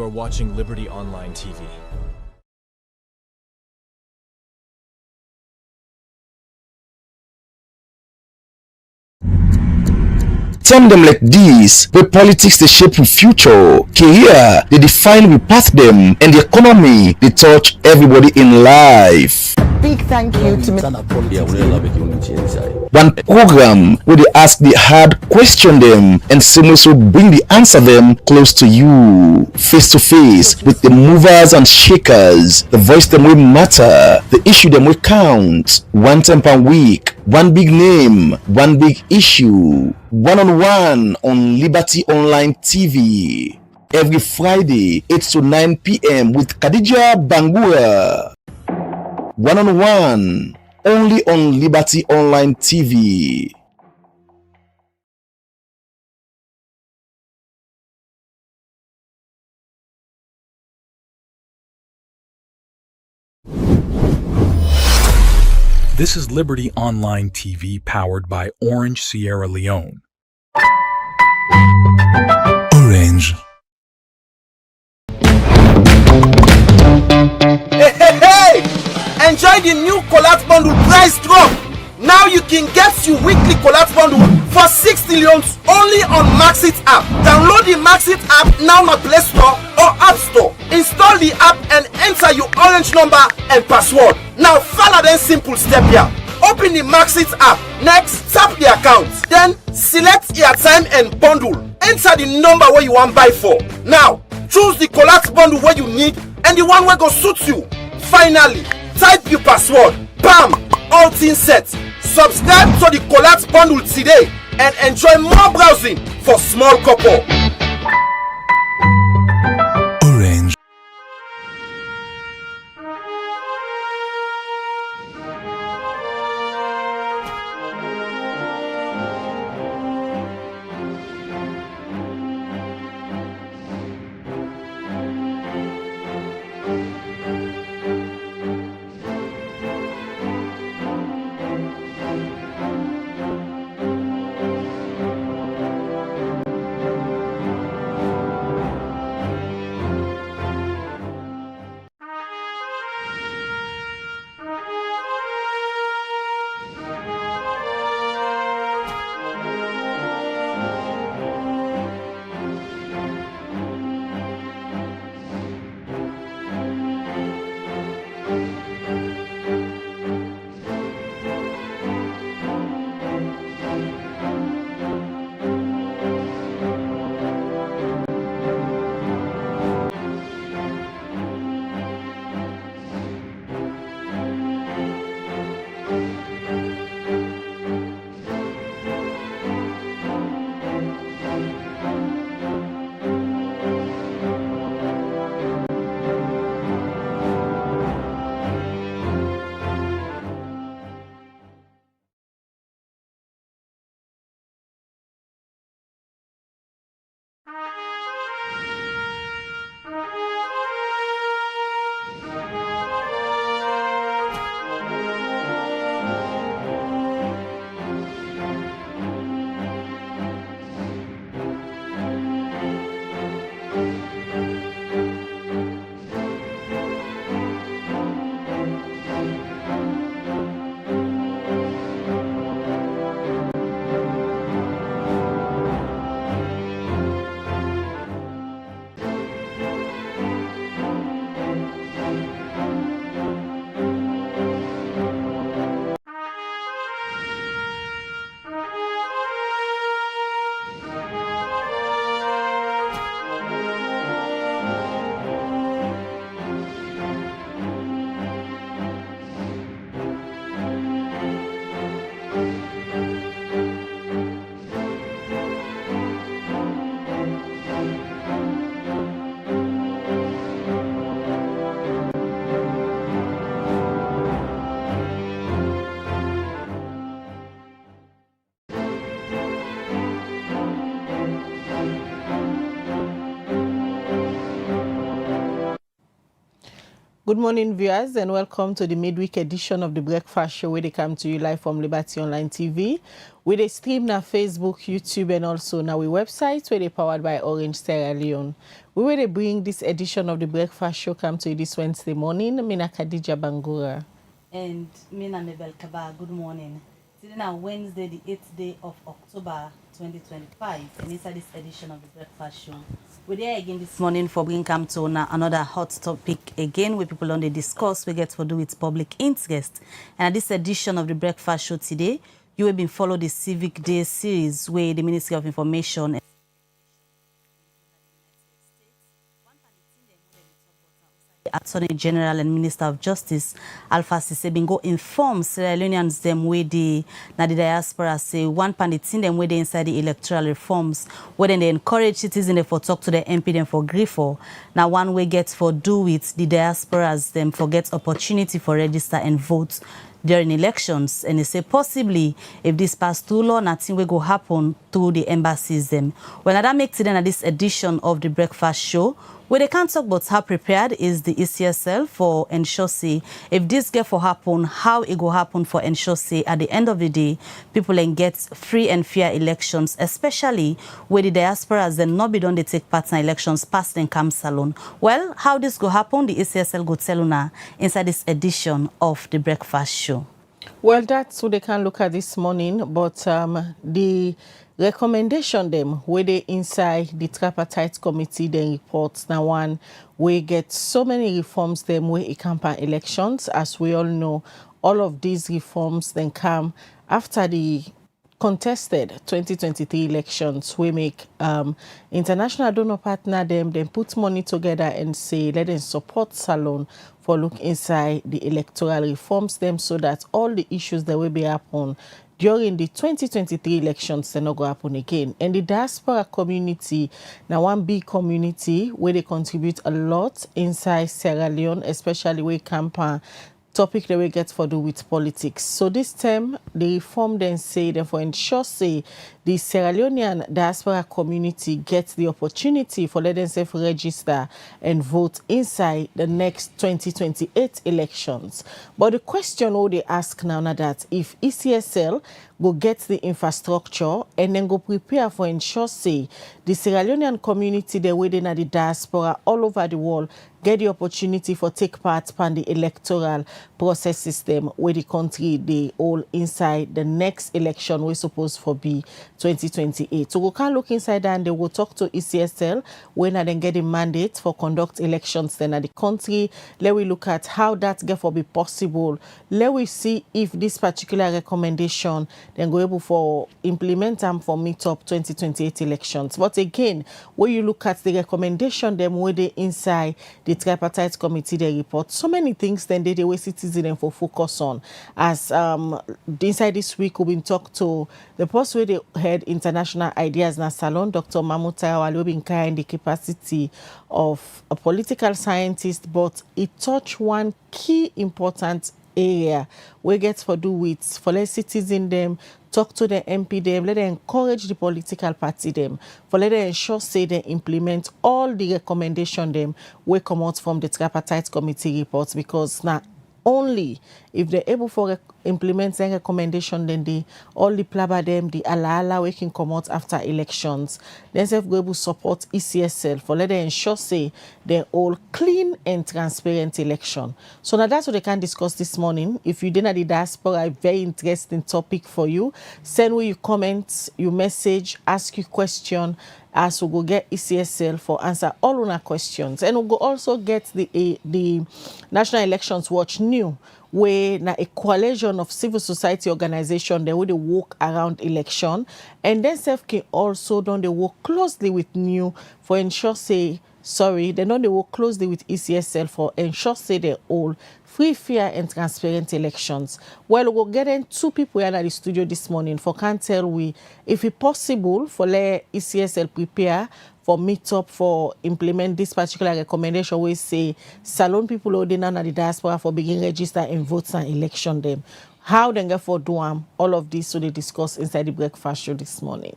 You are watching Liberty Online TV. Term them like this, where politics they shape the future, career they define we path them, and the economy they touch everybody in life. Big thank you to one program where they ask the hard question them and seamlessly bring the answer them close to you, face to face with the movers and shakers, the voice them will matter, the issue them will count. One time per week, one big name, one big issue, one-on-one on Liberty Online TV every Friday 8 to 9 p.m. with Khadija Bangura. One-on-one only on Liberty Online TV. This is Liberty Online TV powered by Orange Sierra Leone. Orange. Hey! Enjoy the new collapse bundle price drop. Now you can get your weekly collapse bundle for 60 leones only on Maxit app. Download the Maxit app now on Play Store or App Store. Install the app and enter your orange number and password. Now follow the simple step here. Open the Maxit app. Next, tap the account. Then select your time and bundle. Enter the number where you want buy for. Now choose the collapse bundle where you need and the one where go suit you. Finally, type your password. Bam! All things set. Subscribe to the collapse bundle today and enjoy more browsing for small couple. Orange. Good morning, viewers, and welcome to the midweek edition of the Breakfast Show, where they come to you live from Liberty Online TV. With a stream na Facebook, YouTube, and also now we website where they powered by Orange Sierra Leone. We will bring this edition of the Breakfast Show come to you this Wednesday morning. Mina Khadija Bangura. And Mina Mabel Kaba, good morning. Today now Wednesday, the 8th day of October 2025, and inside this edition of the Breakfast Show, we're there again this morning for bringing come to another hot topic again where people on the discuss we get to do with public interest. And at this edition of the Breakfast Show today, you will be follow the Civic Day Series where the Ministry of Information Attorney General and Minister of Justice Alpha Sesay Bingo informs Sierra Leoneans them where the diaspora say one panditin them where they inside the electoral reforms where they encourage citizens for talk to the MP them for grief for. Now one way gets for do with the diasporas them for get opportunity for register and vote during elections, and they say possibly if this pass through law, nothing will go happen through the embassies them. Well, now that makes it then at this edition of the Breakfast Show, where they can't talk about how prepared is the ECSL for ensure say if this get for happen, how it go happen for ensure say at the end of the day, people can get free and fair elections, especially where the diasporas then not be done they take part in elections past and come salon. Well, how this go happen, the ECSL go tell you inside this edition of the Breakfast Show. Well, that's what they can look at this morning, but the recommendation them where they inside the tripartite committee then reports now one we get so many reforms them where it campaign elections. As we all know, all of these reforms then come after the contested 2023 elections. We make international donor partner them, then put money together and say let them support Salon for look inside the electoral reforms them so that all the issues that will be happen during the 2023 elections they not go happen again. And the diaspora community, now one big community where they contribute a lot inside Sierra Leone, especially where campaign topic that we get for do with politics. So this time, the reform then say, therefore ensure say the Sierra Leonean diaspora community gets the opportunity for let themselves register and vote inside the next 2028 elections. But the question all they ask now that if ECSL go get the infrastructure and then go prepare for ensure say the Sierra Leonean community they within the diaspora all over the world get the opportunity for take part in the electoral process system where the country they all inside the next election we're supposed for be 2028. So we can look inside and they will talk to ECSL when I then get a mandate for conduct elections then at the country. Let we look at how that get for be possible. Let we see if this particular recommendation then go able for implement them for meet up 2028 elections. But again, when you look at the recommendation them where they inside the tripartite committee they report so many things then they way citizens for focus on. As inside this week we've been talked to the post where they head international ideas na salon Dr. Mamutara will been carrying the capacity of a political scientist, but it touched one key important area we get for do with for let citizen them talk to the MP them, let them encourage the political party them, for let them ensure say they implement all the recommendation them we come out from the tripartite committee reports, because now only if they're able for implement their recommendation then they all the plaba them the ala we can come out after elections then self go able support ECSL for let them ensure say they're all clean and transparent election. So now that's what they can discuss this morning. If you didn't the diaspora, a very interesting topic for you. Send where you comment, you message, ask you question as we go get ECSL for answer all our questions, and we'll go also get the National Elections Watch new where na a coalition of civil society organization they would work around election, and then self can also don't they work closely with new for ensure say they don't they work closely with ECSL for ensure say they all free, fair and transparent elections. Well, we'll get in two people here at the studio this morning for can't tell we if it's possible for let ECSL prepare for meet up for implement this particular recommendation. We say salon people holding on at the diaspora for begin register and votes and election them. How they get for do all of this so they discuss inside the Breakfast Show this morning.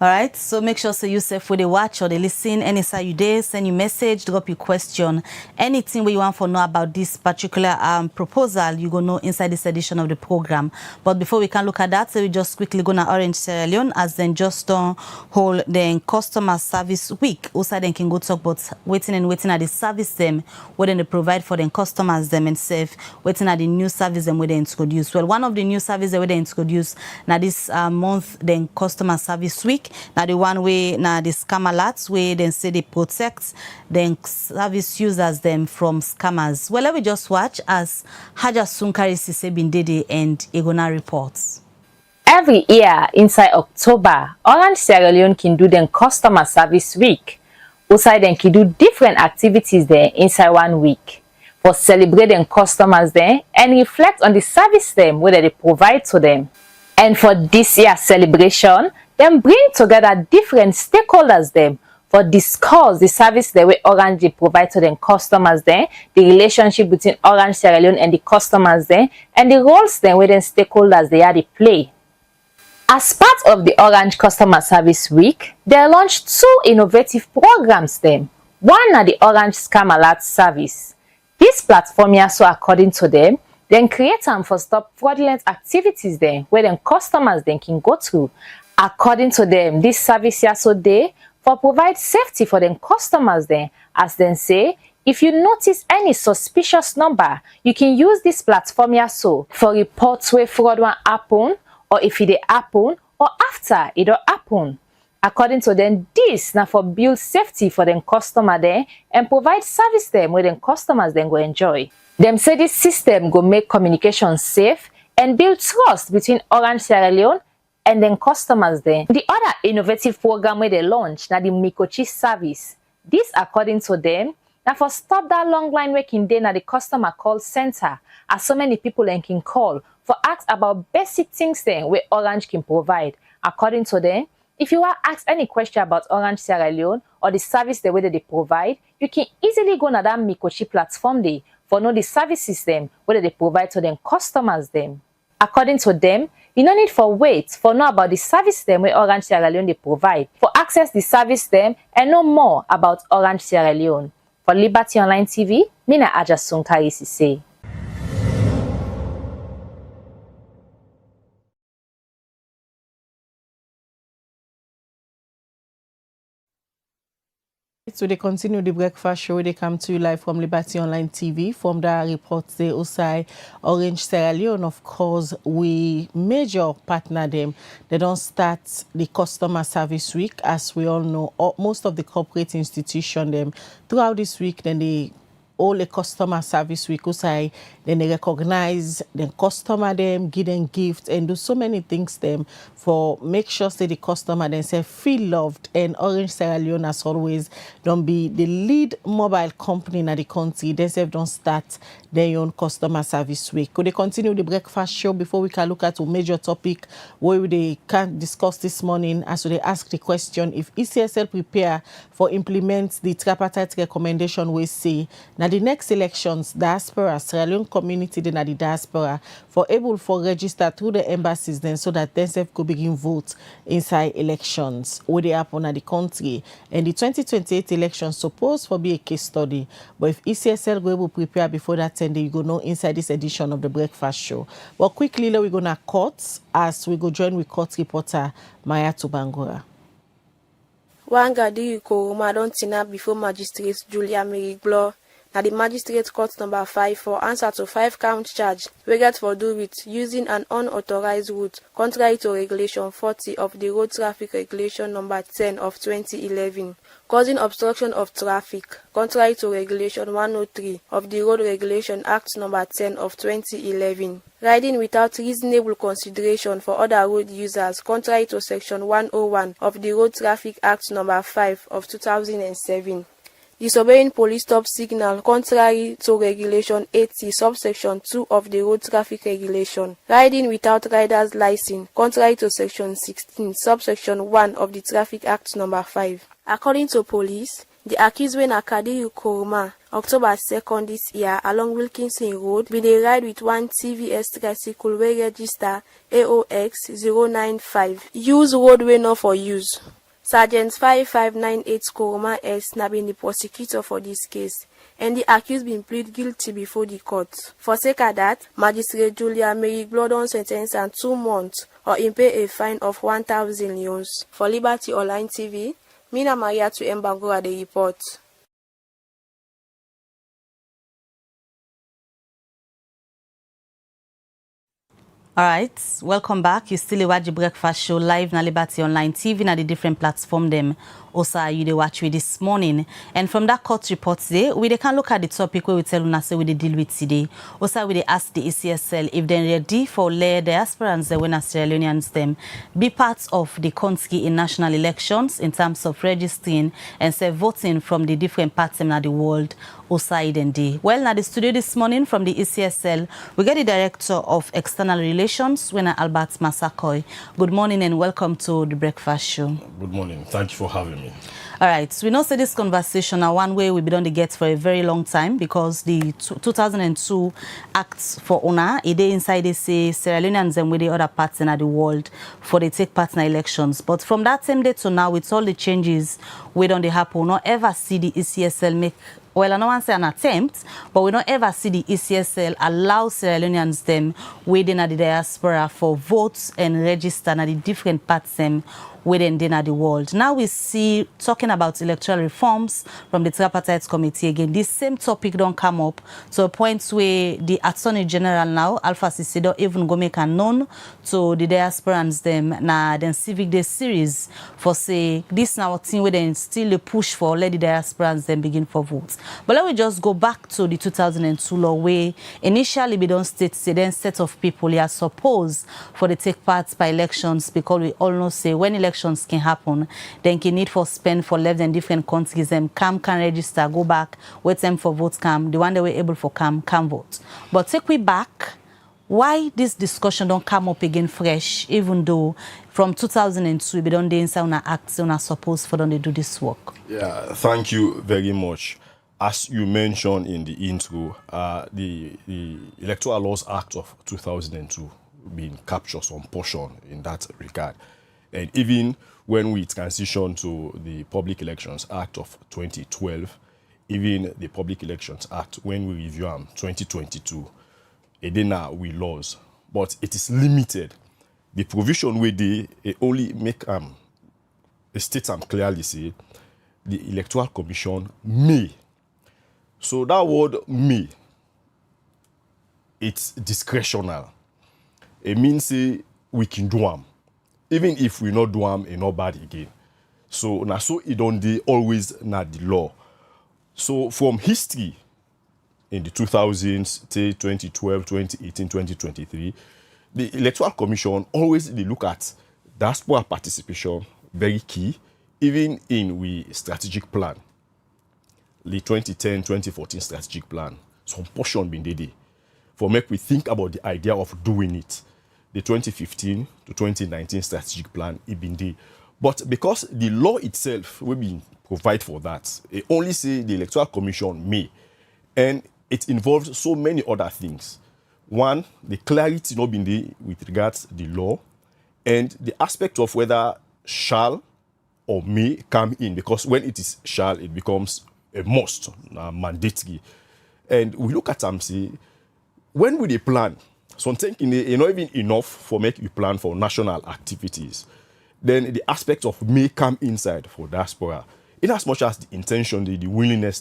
All right, so make sure you yourself when they watch or they listen, any side you there, send you message, drop your question, anything where you want to know about this particular proposal, you go know inside this edition of the program. But before we can look at that, so we just quickly go to Orange Sierra Leone as then just hold the customer service week. Also then can go talk about waiting at the service them, what they provide for the customers them and safe, waiting at the new service them where they introduce. Well, one of the new services where they introduce now this month, then customer service week. Now the one way now the scam alerts where then say they protect then service users them from scammers. Well, let me just watch as Haja Sunkari Sesay Bindede and Egona reports. Every year inside October, Orange Sierra Leone can do them customer service week. Also then can do different activities there inside 1 week for celebrating customers there and reflect on the service them where they provide to them. And for this year's celebration, them bring together different stakeholders them for discuss the service the way Orange provide to them customers there, the relationship between Orange Sierra Leone and the customers there, and the roles then where them stakeholders they are they play. As part of the Orange Customer Service Week, they launched 2 innovative programs them. One are the Orange Scam Alert Service. This platform here, so according to them, then create them for stop fraudulent activities there where them customers then can go through. According to them, this service here so they for provide safety for them customers there, as then say, if you notice any suspicious number, you can use this platform here so for reports where fraud will happen, or if it happen, or after it don't happen. According to them, this now for build safety for them customer there and provide service them where them customers then go enjoy. Them say this system go make communication safe and build trust between Orange Sierra Leone and then customers there. The other innovative program where they launch now the Mikochi service. This according to them, now for stop that long line working day now the customer call center as so many people then can call for ask about basic things then where Orange can provide. According to them, if you want to ask any question about Orange Sierra Leone or the service the way that they provide, you can easily go to that Mikochi platform there for know the service system where they provide to them customers them. According to them, you no need for wait for know about the service them where Orange Sierra Leone they provide, for access the service them and know more about Orange Sierra Leone. For Liberty Online TV, Mina Aja Sunkari Sesay. So they continue the breakfast show. They come to you live from Liberty Online TV. From the reports, they also Orange Sierra Leone, of course, we major partner them. They don't start the customer service week, as we all know. Most of the corporate institution them throughout this week, then they all the customer service week also then they recognize the customer them, give them gifts and do so many things them for make sure that the customer themselves feel loved. And Orange Sierra Leone as always don't be the lead mobile company in the country. Themselves don't start their own customer service week. Could they continue the breakfast show before we can look at a major topic where they can discuss this morning as they ask the question if ECSL prepare for implement the tripartite recommendation we say now the next elections diaspora Sierra Leone community then at the diaspora for able for register through the embassies then so that themselves could begin vote inside elections where they happen at the country. And the 2028 elections supposed for be a case study, but if ECSL go able prepare before that 10 day, you go know inside this edition of the breakfast show. But quickly we're gonna court as we go join with court reporter Maya Tubangura. Wanga Diriko Madon Tina before Magistrate Julia Mary Bloor. Now the Magistrate Court number 5 for answer to 5 count charge we get for do with using an unauthorized route contrary to regulation 40 of the road traffic regulation number 10 of 2011, causing obstruction of traffic contrary to regulation 103 of the road regulation act number 10 of 2011, riding without reasonable consideration for other road users contrary to section 101 of the road traffic act number 5 of 2007. Disobeying police stop signal contrary to regulation 80 subsection 2 of the road traffic regulation, riding without rider's license contrary to section 16 subsection 1 of the traffic act number 5. According to police, The accused when Akadiru Koroma, October 2nd this year, along Wilkinson Road, with a ride with one Sesay Esq tricycle wey register AOX 095. Use roadway not for use. Sergeant 5598 Koroma S na been the prosecutor for this case, and the accused been plead guilty before the court. For sake of that, Magistrate Julia Mary Blodon sentenced and 2 months or impay a fine of 1,000 leons. For Liberty Online TV, Mina Maria to Mbangura the report. All right, welcome back. You still watch the breakfast show live na Liberty Online TV na the different platform them. Also, you dey watch with this morning. And from that court report today, we can look at the topic where we tell you say we dey deal with today. Also, we dey ask the ECSL if they're ready for lay diasporans when as Sierra Leoneans them be part of the country in national elections in terms of registering and say voting from the different parts in the world. Outside and day. Well, now the studio this morning from the ECSL, we get the Director of External Relations, Albert Massaquoi. Good morning and welcome to the breakfast show. Good morning. Thank you for having me. All right, we know say this conversation are one way we've been on the get for a very long time because the 2002 Act for Honor, it inside they say Sierra Leoneans and with the other parts in the world for they take part in elections. But from that same day to now, with all the changes we don't happen, not ever see the ECSL make. Well, I don't want to say an attempt, but we don't ever see the ECSL allow Sierra Leoneans them within the diaspora for votes and register in the different parts them within the world. Now we see talking about electoral reforms from the tripartite committee again. This same topic don't come up to a point where the Attorney General now, Alpha Sisay, don't even go make a known to the diasporans them na then Civic Day Series for say this now thing where they still a push for let the diasporans then begin for votes. But let me just go back to the 2002 law where initially we don't state say then set of people here supposed for the take part by elections because we all know say when elections can happen, then you need for spend for less than different countries them can register, go back, wait them for votes come, the one they were able for can vote. But take we back, why this discussion don't come up again fresh, even though from 2002 we don't inside on act on supposed for them to do this work? Yeah, thank you very much. As you mentioned in the intro, the Electoral Laws Act of 2002 being captured some portion in that regard. And even when we transition to the Public Elections Act of 2012, even the Public Elections Act, when we review them 2022, it now we laws, but it is limited. The provision where they only make a state clearly say the Electoral Commission may. So that word may, it's discretional. It means say we can do them. Even if we not do them, it's not bad again. So now so it don't they always not the law. So from history in the 2000s, 2012, 2018, 2023, the Electoral Commission always they look at diaspora participation, very key, even in we strategic plan. The 2010-2014 strategic plan, some portion been there. For make we think about the idea of doing it. The 2015 to 2019 strategic plan, it been there. But because the law itself will be provide for that, it only say the Electoral Commission may. And it involves so many other things. One, the clarity not been there with regards to the law, and the aspect of whether shall or may come in, because when it is shall, it becomes a must, mandatory. And we look at them, say, when we plan, something not even enough for make you plan for national activities, then the aspect of may come inside for diaspora, in as much as the intention, the willingness,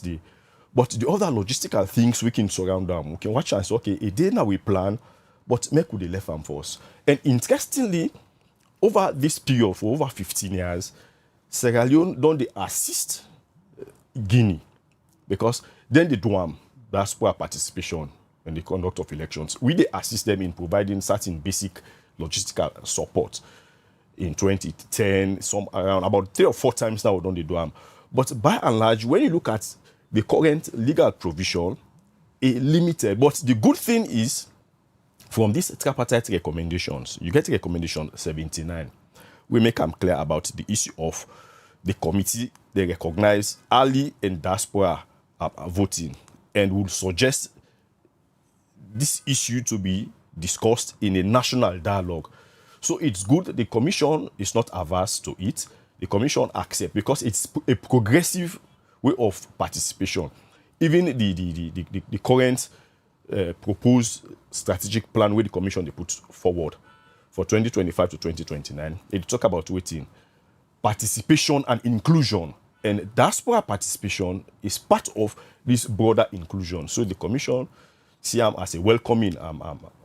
but the other logistical things we can surround them. We can watch and say, okay, a day now we plan, but make we left them for us. And interestingly, over this period for over 15 years, Sierra Leone don't they assist Guinea, because then they do diaspora participation in the conduct of elections. We they assist them in providing certain basic logistical support. In 2010, some around about 3 or 4 times now don't they do them. But by and large, when you look at the current legal provision, it limited. But the good thing is, from these tripartite recommendations, you get recommendation 79. We make them clear about the issue of the committee, they recognize Ali and diaspora are voting and will suggest this issue to be discussed in a national dialogue. So it's good the commission is not averse to it. The commission accepts because it's a progressive way of participation. Even the current proposed strategic plan where the commission they put forward for 2025 to 2029, it talk about waiting, participation and inclusion. And diaspora participation is part of this broader inclusion. So the commission see them as a welcoming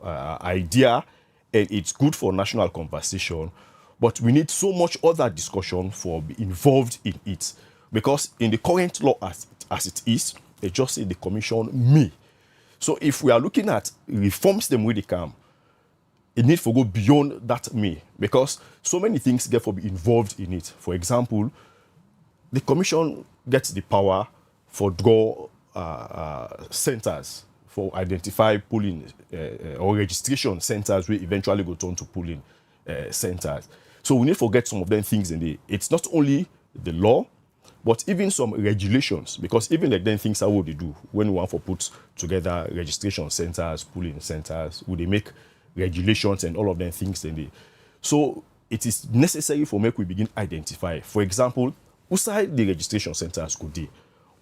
idea, and it's good for national conversation. But we need so much other discussion for be involved in it. Because in the current law as it is, they just say the commission may. So if we are looking at reforms them where they come, it needs to go beyond that may. Because so many things get to be involved in it. For example, the commission gets the power for draw centers, for identify polling or registration centers will eventually go turn to polling centers. So we need to get some of them things in the. It's not only the law, but even some regulations, because even like then things are what they do when we want to put together registration centers, polling centers, would they make regulations and all of them things in the. So it is necessary for make we begin identify. For example, outside the registration centers could be,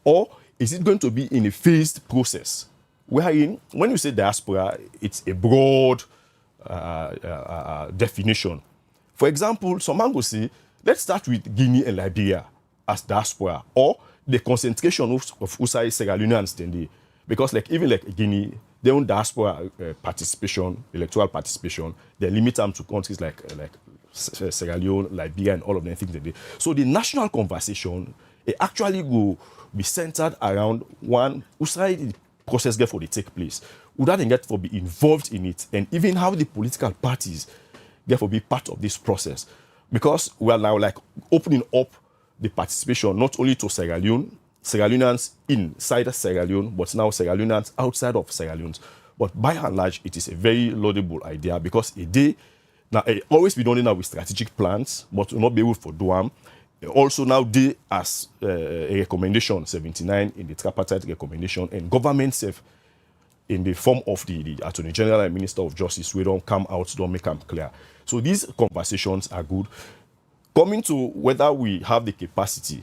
or is it going to be in a phased process? Wherein, when you say diaspora, it's a broad definition. For example, some man go say, let's start with Guinea and Liberia as diaspora, or the concentration of outside Sierra Leoneans then because like even like Guinea, their own diaspora participation, electoral participation, they limit them to countries like Sierra Leone, Liberia, and all of them things they do. So the national conversation, it actually go be centered around one outside the process get for the take place. Would that get for be involved in it, and even how the political parties get for be part of this process, because we are now like opening up the participation not only to Sierra Leone, Sierra Leoneans inside Sierra Leone, but now Sierra Leoneans outside of Sierra Leone. But by and large, it is a very laudable idea because a day now it always be done now with strategic plans, but will not be able to do them. Also now they as a recommendation 79 in the tripartite recommendation, and government self in the form of the Attorney General and Minister of Justice, we don't come out, don't make them clear. So these conversations are good. Coming to whether we have the capacity,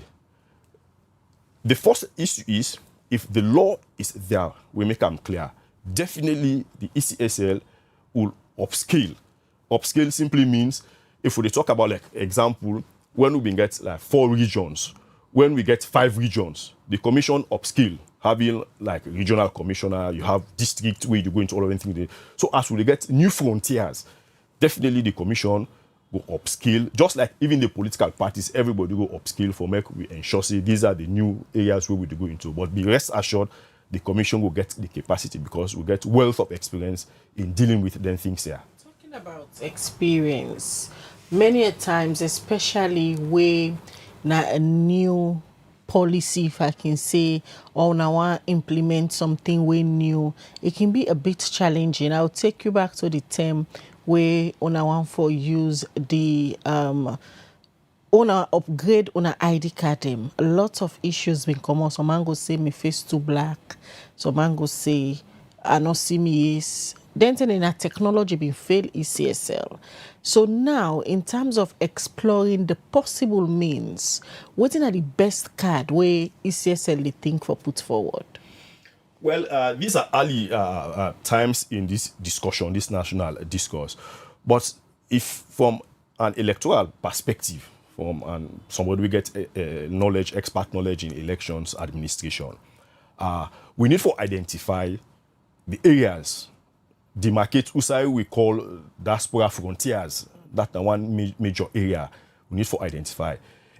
the first issue is if the law is there, we make them clear. Definitely the ECSL will upscale. Upscale simply means if we talk about like example, when we get like 4 regions, when we get 5 regions, the commission upscale, having like regional commissioner, you have district where you go into all of anything. So as we get new frontiers, definitely the commission will upscale, just like even the political parties, everybody will upscale for make we ensure say these are the new areas where we go into. But be rest assured, the commission will get the capacity because we get wealth of experience in dealing with them things here. Talking about experience, many a times, especially where now a new policy, if I can say, or now want to implement something we new, it can be a bit challenging. I'll take you back to the term where una want for use the una upgrade una ID card them. A lot of issues been come out. Some man go say me face too black. Some man go say I not see me yes. Then in a technology been fail ECSL. So now in terms of exploring the possible means, what are the best card where ECSL they think for put forward? Well, these are early times in this discussion, this national discourse. But if from an electoral perspective, from somebody we get knowledge, expert knowledge in elections administration, we need to identify the areas, demarcate usai we call diaspora frontiers. That's the one major area we need to identify.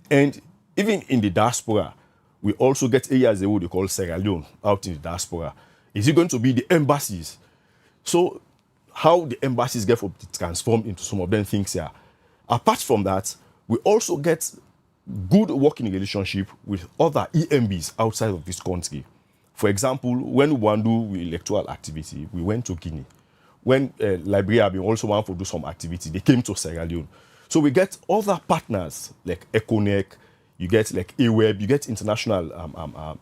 And even in the diaspora, we also get areas that we call Sierra Leone out in the diaspora. Is it going to be the embassies? So how the embassies get transformed into some of them things here. Apart from that, we also get good working relationship with other EMBs outside of this country. For example, when we want to do electoral activity, we went to Guinea. When Liberia also want to do some activity, they came to Sierra Leone. So we get other partners like ECONEC, you get like AWEB, you get international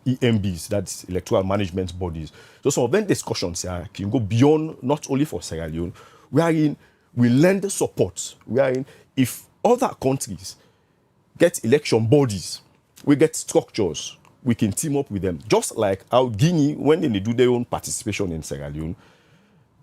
EMBs, that's electoral management bodies. So some of them discussions here can go beyond not only for Sierra Leone, wherein we lend support, wherein if other countries get election bodies, we get structures, we can team up with them. Just like how Guinea, when they do their own participation in Sierra Leone,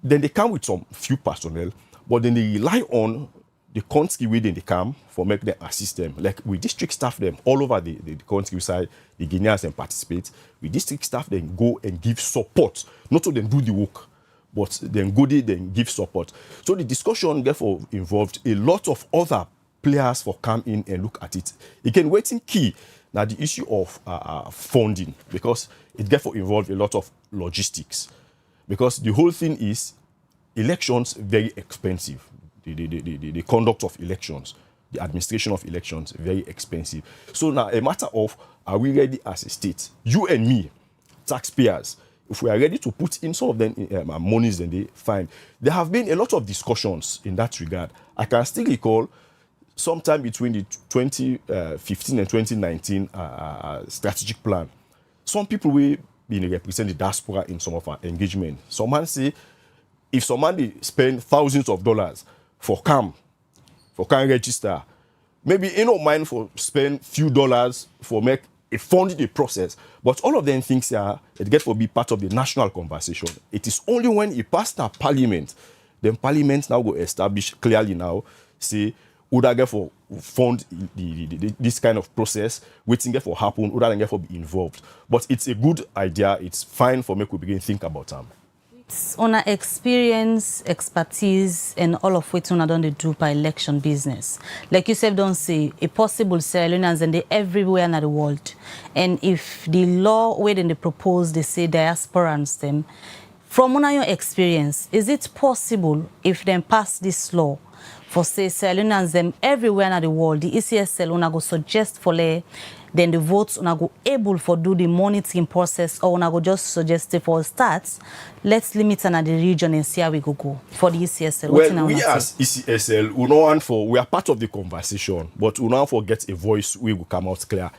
then they come with some few personnel, but then they rely on the country where they come for make them assist them. Like we district staff them all over the countryside, the Guineans and participate. We district staff then go and give support, not to them do the work, but then go there then give support. So the discussion therefore involved a lot of other players for come in and look at it. Again, waiting key now the issue of funding, because it therefore involved a lot of logistics, because the whole thing is elections very expensive. The conduct of elections, the administration of elections, very expensive. So now a matter of, are we ready as a state, you and me, taxpayers, if we are ready to put in some of them monies, then they fine. There have been a lot of discussions in that regard. I can still recall sometime between the 2015 and 2019 strategic plan. Some people will represent the diaspora in some of our engagement. Some man say, if somebody spend thousands of dollars for can register, maybe you don't mind for spend few dollars for make a funding the process, but all of them things it get for be part of the national conversation. It is only when it passed the parliament, then parliament now go establish clearly now, say, would I get for fund this kind of process, waiting get for happen, would I get for be involved. But it's a good idea, it's fine for me to begin think about them. On our experience, expertise, and all of what we don't do by election business. Like you said, don't say a possible Sierra Leoneans and they everywhere in the world. And if the law where they propose, they say diasporans them. From your experience, is it possible if they pass this law for say Sierra Leoneans them everywhere in the world, the ECSL una go suggest for then the votes una go able for do the monitoring process, or una go just suggest it for starts, let's limit on the region and see how we go for the ECSL. Well, we as ECSL, we are part of the conversation, but we now forget a voice we will come out clear.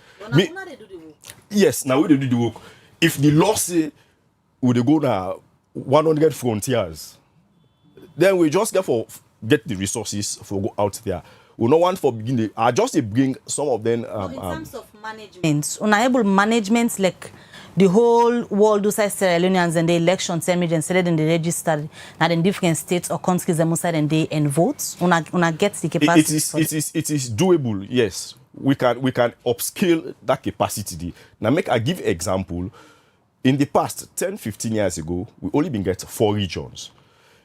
Yes, now we do the work. If the law say we go now 100 frontiers, then we just get the resources for go out there. We no want for beginning. I just bring some of them. In terms of management, unable management like the whole world outside Sierra Leoneans and the elections emergency and they registered and in different states or countries and they and votes. Una get the capacity. It is doable. Yes, we can upscale that capacity. Now I give example. In the past 10-15 years ago, we only been get 4 regions.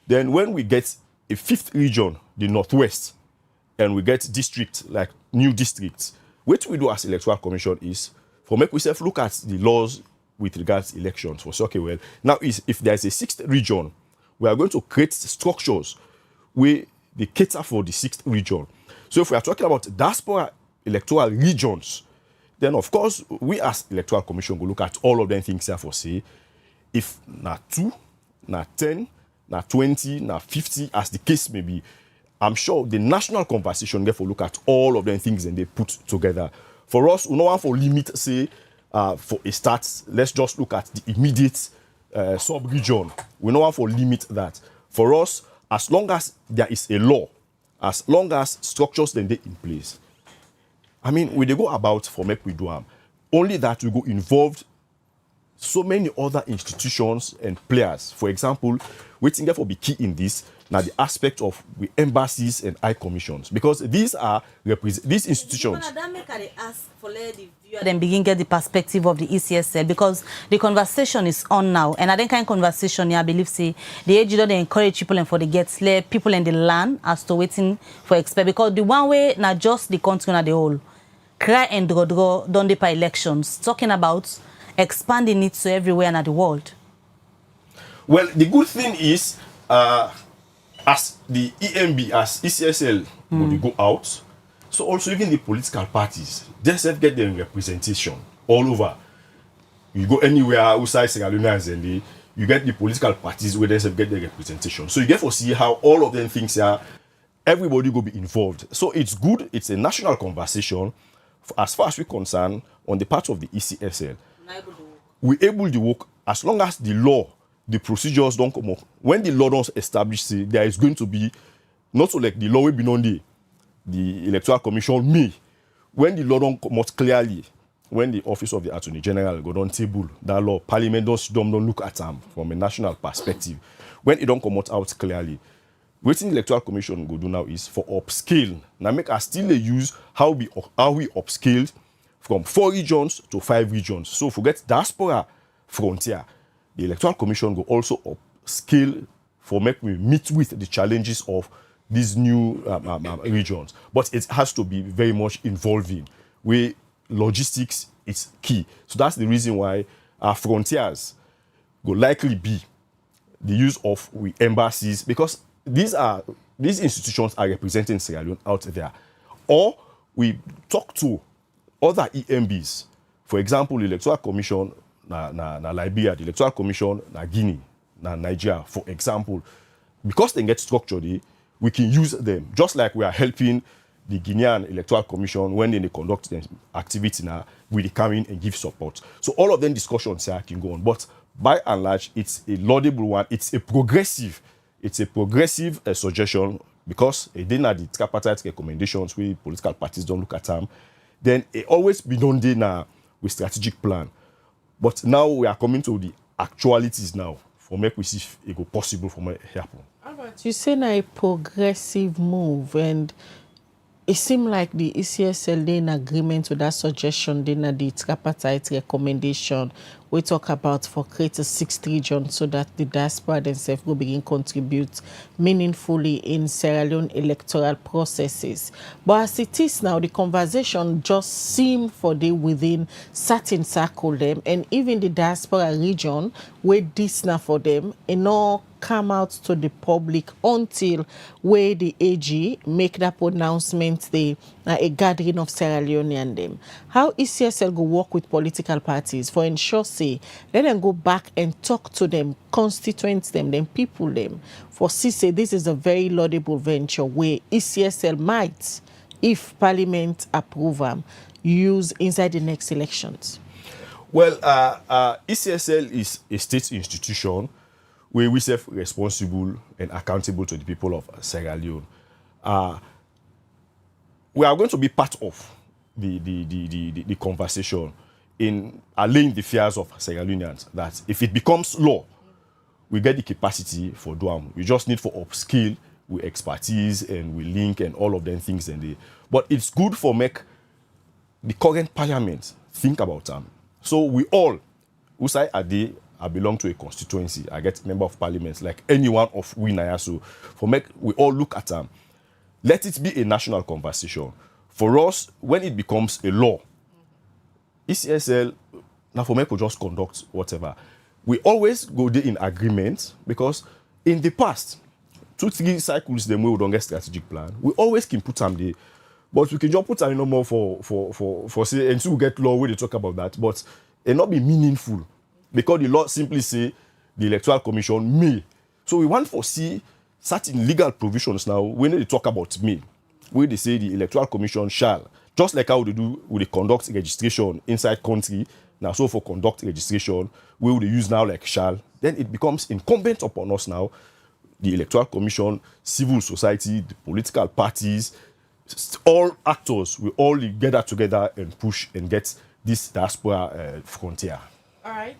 Then when we get a 5th region, the Northwest, and we get districts, like new districts, what we do as Electoral Commission is, for make ourselves look at the laws with regards to elections. For okay, well, now if there is a 6th region, we are going to create structures where they cater for the 6th region. So if we are talking about diaspora electoral regions, then of course, we as Electoral Commission will look at all of them things here for say, if na 2, na 10, na 20, na 50, as the case may be, I'm sure the national conversation therefore look at all of them things and they put together. For us, we don't want for limit, say, for a start, let's just look at the immediate sub-region. We don't want for limit that. For us, as long as there is a law, as long as structures then they in place, I mean, we they go about for make we do them. Only that we go involved so many other institutions and players. For example, we think therefore be key in this now the aspect of the embassies and high commissions, because these are these institutions. Then begin get the perspective of the ECSL, because the conversation is on now, and I think kind of conversation I believe say the AG don't encourage people and for the get people in the land as to waiting for expect, because the one way not just the country na the whole cry and draw don't they elections talking about expanding it to everywhere in the world. Well, the good thing is as the EMB, as ECSL will go out, so also even the political parties, they self get their representation all over. You go anywhere outside Sierra Leoneans and you get the political parties where they self get their representation. So you get to see how all of them things are, everybody go be involved. So it's good, it's a national conversation, as far as we're concerned, on the part of the ECSL, we're able to work as long as the law, the procedures don't come up. When the law don't establish, say, there is going to be, not so like the law will be known the Electoral Commission may, when the law don't come out clearly, when the Office of the Attorney General go down table, that law, Parliament don't look at them from a national perspective. When it don't come out clearly, what the Electoral Commission go do now is for upscale. Now make us still use how we upscaled from 4 regions to 5 regions. So forget diaspora frontier. The Electoral Commission will also upscale for make we meet with the challenges of these new regions. But it has to be very much involving, where logistics is key. So that's the reason why our frontiers will likely be the use of embassies, because these institutions are representing Sierra Leone out there. Or we talk to other EMBs. For example, the Electoral Commission na Liberia, the Electoral Commission na Guinea, na Nigeria, for example. Because they get structured, we can use them. Just like we are helping the Guinean Electoral Commission when they conduct their activity now, we come in and give support. So all of them discussions here can go on. But by and large, it's a laudable one. It's a progressive suggestion, because it didn't have the tripartite recommendations where political parties don't look at them. Then it always be done there now with strategic plan. But now we are coming to the actualities now for make we see if it go possible for me happen. Albert, you say now a progressive move, and it seems like the ECSL they in agreement with that suggestion. They na the tripartite recommendation we talk about for create a 6th region so that the diaspora themselves will begin contribute meaningfully in Sierra Leone electoral processes. But as it is now, the conversation just seem for the within certain circle them, and even the diaspora region where this now for them, and all come out to the public until where the AG make that pronouncement, a gathering of Sierra Leoneans them. How ECSL go work with political parties for ensure say let them go back and talk to them, constituents them, people them, for say this is a very laudable venture where ECSL might, if Parliament approve them, use inside the next elections? Well, ECSL is a state institution where we self responsible and accountable to the people of Sierra Leone. We are going to be part of the conversation in allaying the fears of Sierra Leoneans that if it becomes law, we get the capacity for doing. We just need for upskill with expertise and we link and all of them things and but it's good for make the current parliament think about them. So we all, who say I belong to a constituency, I get member of parliament like any one of we Nayaso, for make we all look at them. Let it be a national conversation. For us, when it becomes a law, ECSL, now for me, could just conduct whatever. We always go there in agreement, because in the past, 2-3 cycles, then we don't get strategic plan. We always can put them there, but we can just put them no more for say, until we get law where they talk about that, but it not be meaningful, because the law simply say the Electoral Commission may. So we want to see certain legal provisions now when they talk about me, where they say the Electoral Commission shall, just like how they do with the conduct registration inside country. Now, so for conduct registration, we will use now like shall. Then it becomes incumbent upon us now, the Electoral Commission, civil society, the political parties, all actors, we all gather together and push and get this diaspora frontier. All right.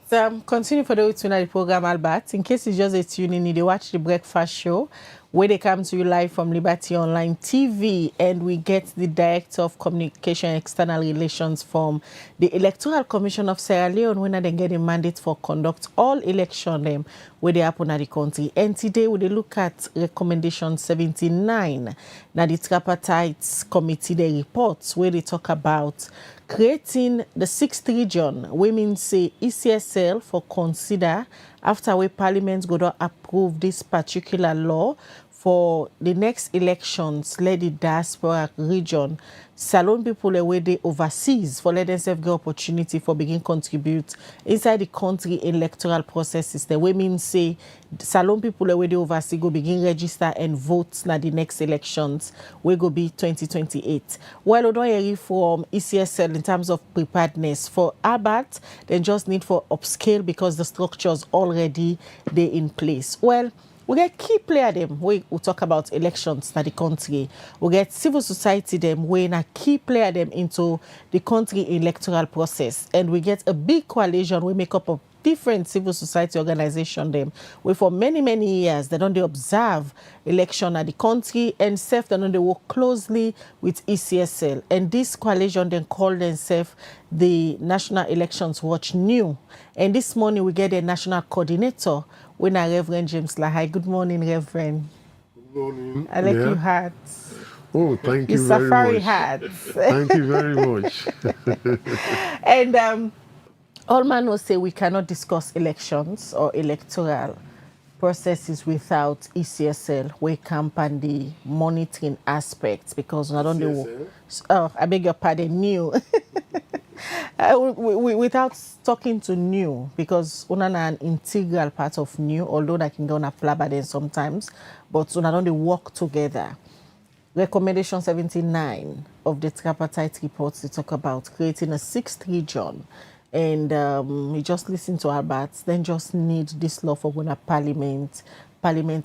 Continue for the tonight program, Albert. In case it's just a tuning in, they watch the breakfast show where they come to you live from Liberty Online TV, and we get the Director of Communication and External Relations from the Electoral Commission of Sierra Leone when they get a mandate for conduct all election where they happen at the country. And today we look at recommendation 79. Now the tripartite committee they reports where they talk about creating the 6th region. Women say ECSL for consider after we Parliament go to approve this particular law for the next elections, let the diaspora region, Salone people away they overseas for let themselves get opportunity for begin contribute inside the country electoral processes. The way mean say Salone people away they overseas go begin register and vote na the next elections we go be 2028. Well, we don't hear from ECSL in terms of preparedness for Albert, they just need for upscale because the structures already they in place. Well, we get key player them we talk about elections in the country. We get civil society them we na key player them into the country electoral process. And we get a big coalition we make up of different civil society organization them we for many years they don't they observe election at the country and self they don't they work closely with ECSL. And this coalition then call themselves the National Elections Watch New. And this morning we get a national coordinator when Reverend James Lahai. Good morning, Reverend. Good morning. I like your hats. Oh, thank you Your very safari much. hats. Thank you very much. And all man will say we cannot discuss elections or electoral processes without ECSL, we campaign the monitoring aspects because not only I beg your pardon, new. Without talking to new, because una an integral part of new, although that can go on a flabber then sometimes, but una don't they work together. Recommendation 79 of the tripartite reports they talk about creating a sixth region. And we just listen to Albert, then just need this law for going to parliament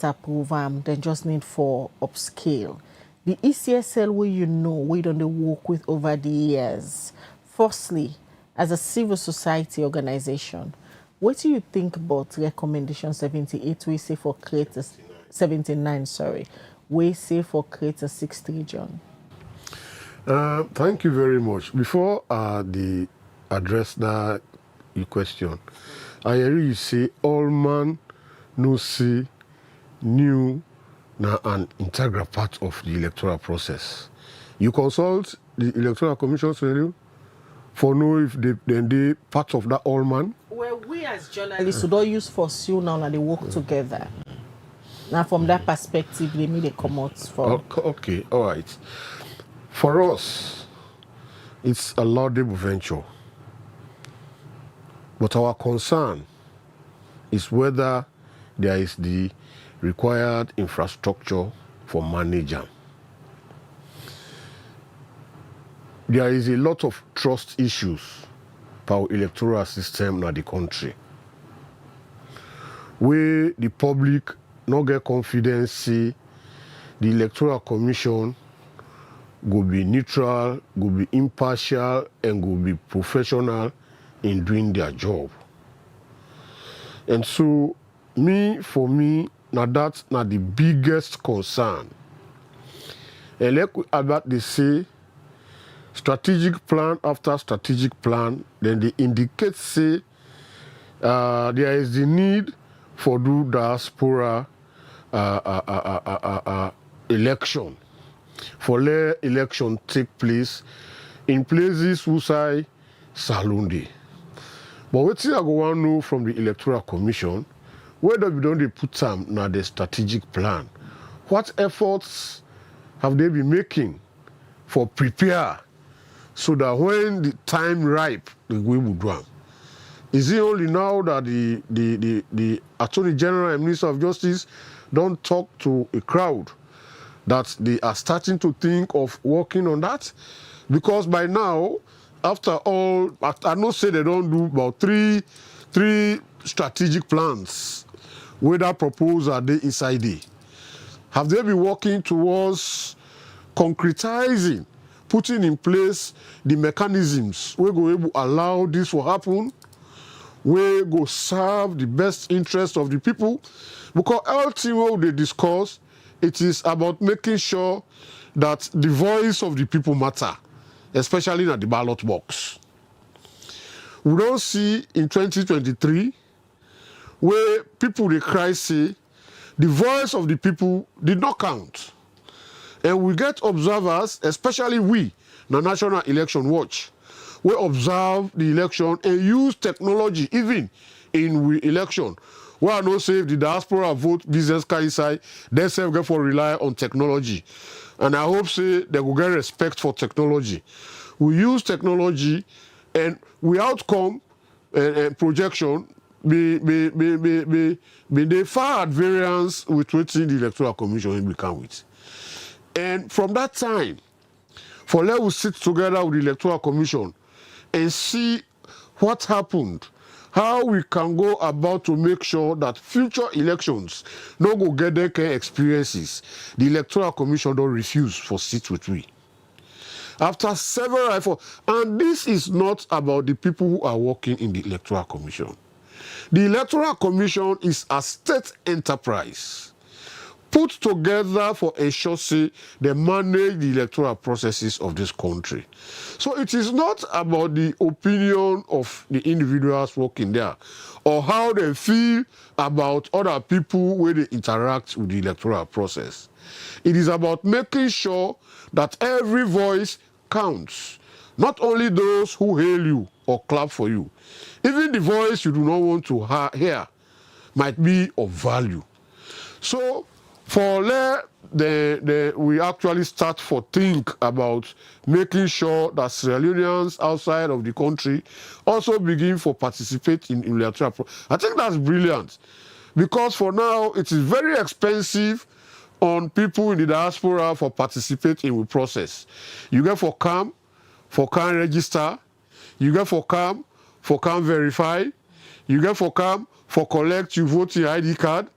approve then just need for upscale. The ECSL we don't work with over the years. Firstly, as a civil society organization, what do you think about recommendation 78 we say for create a 79, sorry, we say for create a sixth region? Thank you very much. Before the address that your question, I hear you say all man no see new na an integral part of the electoral process. You consult the Electoral Commission for know if they part of that all man. Well, we as journalists should all use for you now and they work together. Now from that perspective, they need a come out for. Okay, all right. For us, it's a laudable venture. But our concern is whether there is the required infrastructure for management. There is a lot of trust issues for our electoral system in the country, where the public not get confidence see the Electoral Commission go be neutral, go be impartial, and go be professional in doing their job. And so, for me, now that's not the biggest concern. And like Albert they say, strategic plan after strategic plan, then they indicate say there is the need for do diaspora election, for let election take place in places who say Salundi. But what I go want to know from the Electoral Commission, whether we don't put some now the strategic plan, what efforts have they been making for prepare so that when the time ripe, we will do them? Is it only now that the Attorney General and Minister of Justice don't talk to a crowd that they are starting to think of working on that? Because by now, after all, I know say they don't do about three strategic plans, whether proposed or they inside there. Have they been working towards concretizing, putting in place the mechanisms we go able to allow this to happen, we go serve the best interest of the people? Because ultimately they discuss, it is about making sure that the voice of the people matter, especially in the ballot box. We don't see in 2023 where people they cry say the voice of the people did not count. And we get observers, especially we, the National Election Watch, we observe the election and use technology even in the election. Where I know say if the diaspora vote business can inside, they say get for rely on technology. And I hope say they will get respect for technology. We use technology and we outcome and projection be they far at variance with what the Electoral Commission will become with. And from that time, for let us sit together with the Electoral Commission and see what happened, how we can go about to make sure that future elections no go get their kind experiences. The Electoral Commission don't refuse for sit with we. After several efforts, and this is not about the people who are working in the Electoral Commission. The Electoral Commission is a state enterprise put together for ensure say they manage the electoral processes of this country. So it is not about the opinion of the individuals working there or how they feel about other people where they interact with the electoral process. It is about making sure that every voice counts, not only those who hail you or clap for you. Even the voice you do not want to hear might be of value. So for we actually start for think about making sure that Sierra Leoneans outside of the country also begin for participate in electoral. I think that's brilliant because for now it is very expensive on people in the diaspora for participate in the process. You get for come register, you get for come verify, you get for come for collect your voting ID card,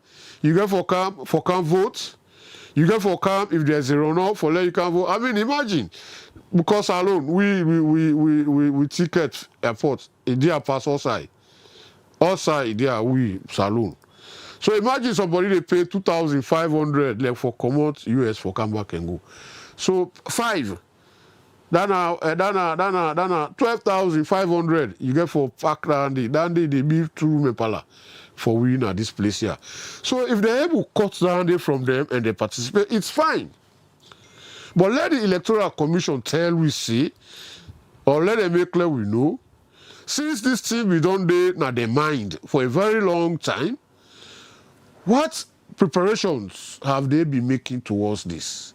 you get for come vote, you get for come if there's a runoff for let you can vote. I mean, imagine because alone we ticket airport India pass outside India we saloon. So imagine somebody they pay 2,500 like for come out US for come back and go. So 5. Dana 12,500 you get for pack dandy they be through Mepala for we at this place here. So if they're able to cut down from them and they participate, it's fine. But let the Electoral Commission tell we see, or let them make clear we know, since this thing we don't do na their mind for a very long time, what preparations have they been making towards this?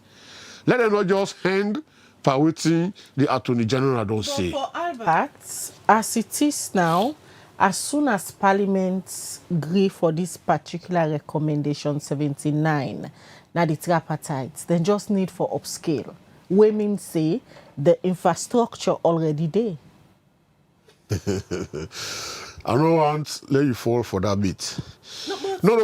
Let them not just hand per waiting the Attorney General don't say. For Albert, as it is now, as soon as Parliament agree for this particular recommendation 79, now the tripartite, then just need for upscale. We mean say the infrastructure already there. I don't want let you fall for that bit. No.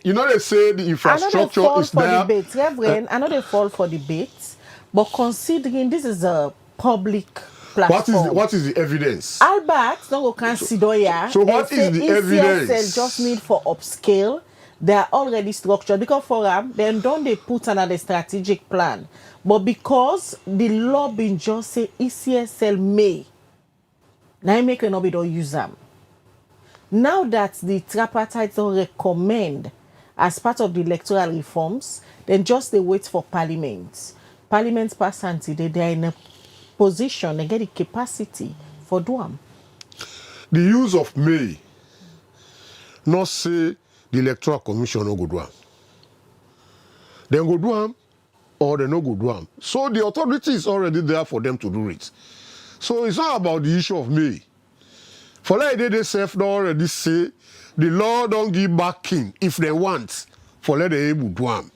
You know they say the infrastructure is there. Debate, Reverend, I know they fall for debate, but considering this is a public platform. What is the evidence? Albert, don't go consider here. So what is the evidence? ECSL just need for upscale. They are already structured because for them, then don't they put another strategic plan. But because the law been just say ECSL may, now make a nobody don't use them. Now that the tripartite don't recommend as part of the electoral reforms, then just they wait for Parliament. Parliament pass until they are in a position, they get the capacity for doing. The use of may not say the Electoral Commission no go do am. They go do am or they no go do am. So the authority is already there for them to do it. So it's not about the issue of may. For like they self don't already say the law don't give backing if they want for let they able do am.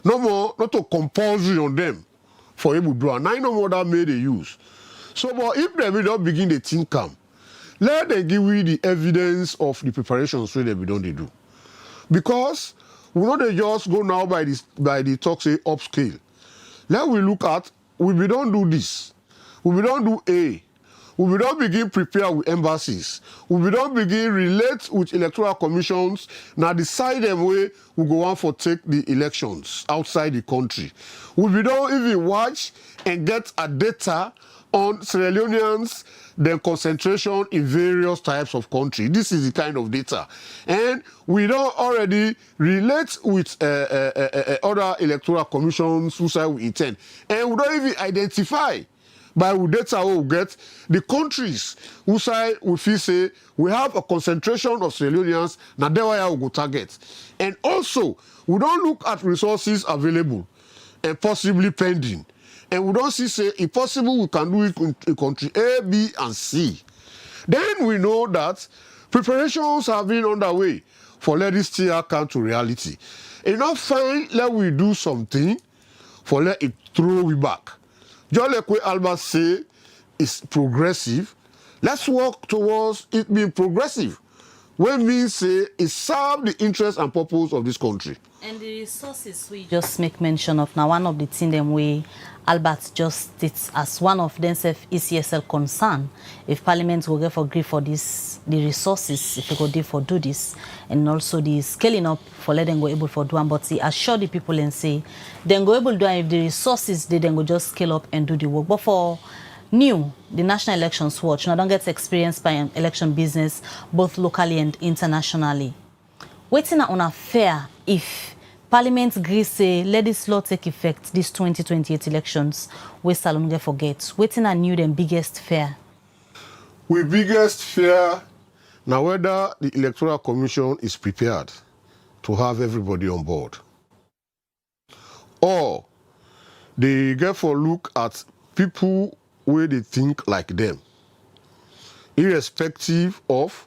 No more, not to compulsory on them for able to do am. Now no more that may they use. So but if they will not begin the think come, let them give you the evidence of the preparations so they don't they do. Because we know they just go now by the talk say upscale. Let we look at we don't do this. We don't do A. We don't begin prepare with embassies. We don't begin relate with electoral commissions. Now decide them way we go on for take the elections outside the country. We don't even watch and get a data on Sierra Leoneans, their concentration in various types of country. This is the kind of data. And we don't already relate with other electoral commissions who say we intend. And we don't even identify by the data we get, the countries who say we feel say we have a concentration of Sierra Leoneans, now there we go target. And also, we don't look at resources available and possibly pending. And we don't see say if possible we can do it in country A, B, and C. Then we know that preparations have been underway for let this year come to reality. Enough fine, let we do something for let it throw we back. Just like what Albert say is progressive, let's work towards it being progressive. When we say it serve the interest and purpose of this country. And the resources we just make mention of now, one of the things them way Albert just states as one of them self ECSL concern. If Parliament will get for grief for this, the resources, if they go there for do this, and also the scaling up for letting go able for do one, but see assure the people and say then go able to do if the resources they then go just scale up and do the work. But for new, the National Elections Watch now don't get experience by election business both locally and internationally. Waiting on a fair if Parliament agrees say let this law take effect this 2028 elections, we Salomon forget. Waiting on new them biggest fear. We biggest fear now whether the Electoral Commission is prepared to have everybody on board. Or they get for look at people where they think like them, irrespective of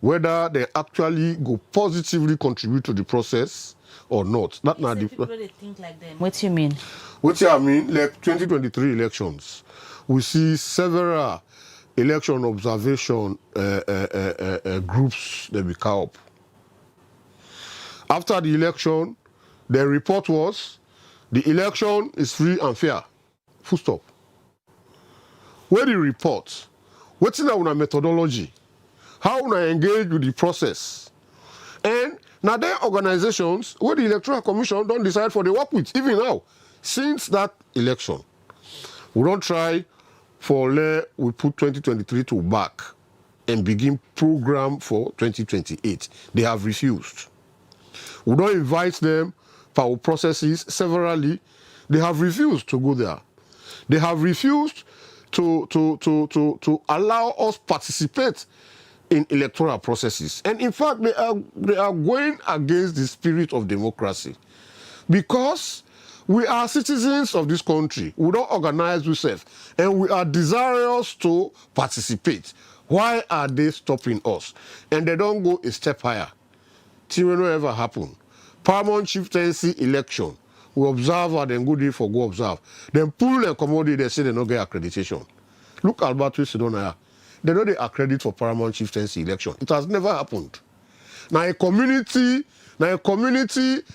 whether they actually go positively contribute to the process or not. That not the people they think like them. What do you mean? What I mean, like 2023 elections, we see several election observation groups that we call up. After the election, the report was the election is free and fair. Full stop. Where the report, what's in our methodology? How we engage with the process? And now there are organizations where the Electoral Commission don't decide for the work with, even now, since that election. We don't try for we put 2023 to back and begin program for 2028. They have refused. We don't invite them for our processes severally. They have refused to go there. They have refused to allow us participate in electoral processes. And in fact, they are going against the spirit of democracy. Because we are citizens of this country. We don't organize ourselves. And we are desirous to participate. Why are they stopping us? And they don't go a step higher. It will not ever happen. Paramount chieftaincy election. We observe and then go there for go observe. Then pull and commodity, they say they don't get accreditation. Look Albert Massaquoi. They know they accredit for Paramount chieftaincy election. It has never happened. Now a community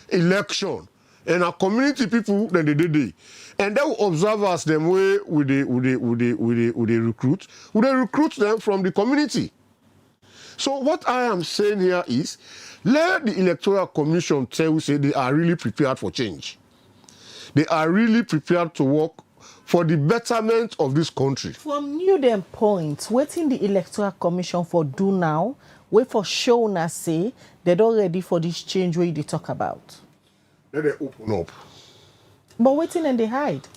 election, and a community people then they did. And they will observe us them way with the recruit. Would they recruit them from the community? So what I am saying here is, let the Electoral Commission tell you say they are really prepared for change. They are really prepared to work for the betterment of this country. From new them points, waiting the Electoral Commission for do now, wait for show us say they're not ready for this change where they talk about. Let them open up. But waiting and they hide.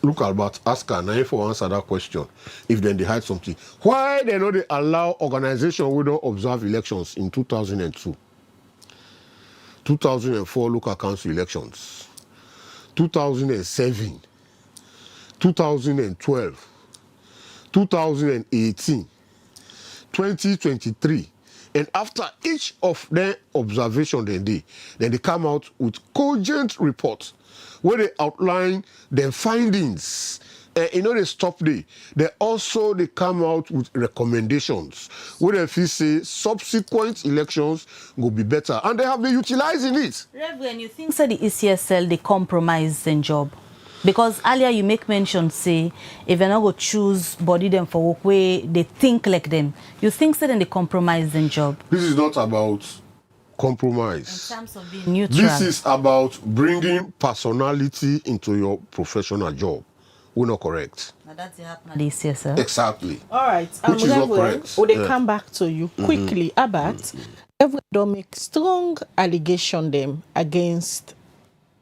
Look, Albert, ask her now for answer that question. If then they hide something, why they not they allow organizations who don't observe elections in 2002, 2004 local council elections, 2007, 2012, 2018, 2023, and after each of their observation then they come out with cogent reports where they outline their findings. They stop there. They come out with recommendations where they feel say subsequent elections will be better, and they have been utilizing it. Reverend, you think the ECSL they compromise their job? Because earlier you make mention say if you're not going to choose body them for work where they think like them, you think that then they compromise their job? This is not about compromise. In terms of being neutral. This is about bringing personality into your professional job. We're not correct. Now that's happening at the ECSL. Exactly. All right. Which is not correct. Would they come back to you quickly about everyone don't make strong allegation them against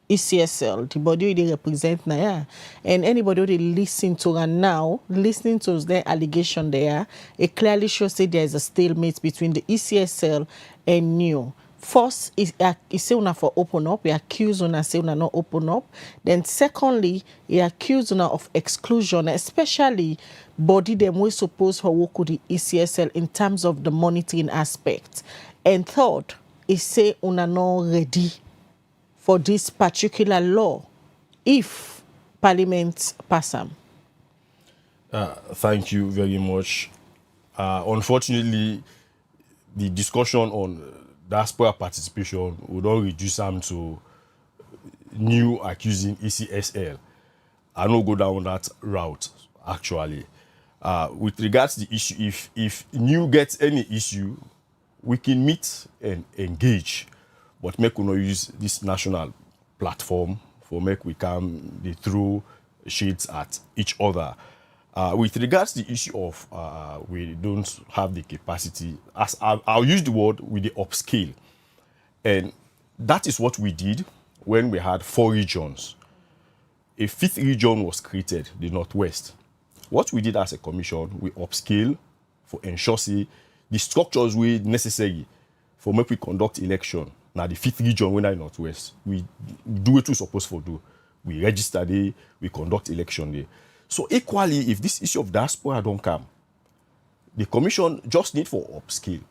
ECSL, the body they represent now, and anybody who they listen to and now listening to their allegation there, it clearly shows that there is a stalemate between the ECSL and NEW. First, is say una for open up, we accuse una say una not open up. Then secondly, he accuse una of exclusion, especially body them we suppose for work with the ECSL in terms of the monitoring aspect. And third, he say una not ready for this particular law if Parliament pass them. Thank you very much. Unfortunately, the discussion on diaspora participation would not reduce them to NEW accusing ECSL. I don't go down that route, actually. With regards to the issue, if NEW gets any issue, we can meet and engage, but make we not use this national platform for make we come they throw shades at each other. With regards to the issue of we don't have the capacity, as I'll use the word with the upscale, and that is what we did when we had 4 regions. A 5th region was created, the Northwest. What we did as a commission, we upscale for ensure say the structures were necessary for make we conduct election. Now the 5th region when I Northwest, we do what we supposed to do. We register there, we conduct election there. So equally, if this issue of diaspora don't come, the commission just need for upscale.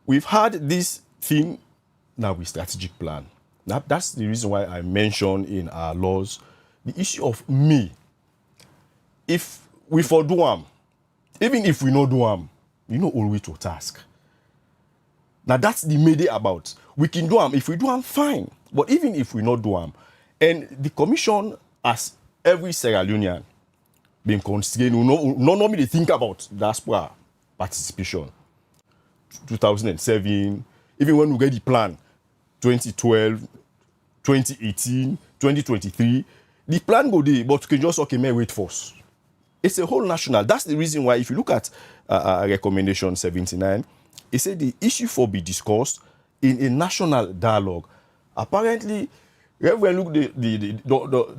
We've had this thing now with strategic plan. Now, that's the reason why I mentioned in our laws the issue of me. If we for do them, even if we not do them, we know always to task. Now that's the media about. We can do them. If we do them, fine. But even if we not do them, and the commission, as every Sierra Leonean, being constrained, no normally think about diaspora participation. 2007, even when we get the plan, 2012, 2018, 2023, the plan go there, but you can just okay, may wait for us. It's a whole national. That's the reason why, if you look at recommendation 79, it said the issue for be discussed in a national dialogue. Apparently, when look,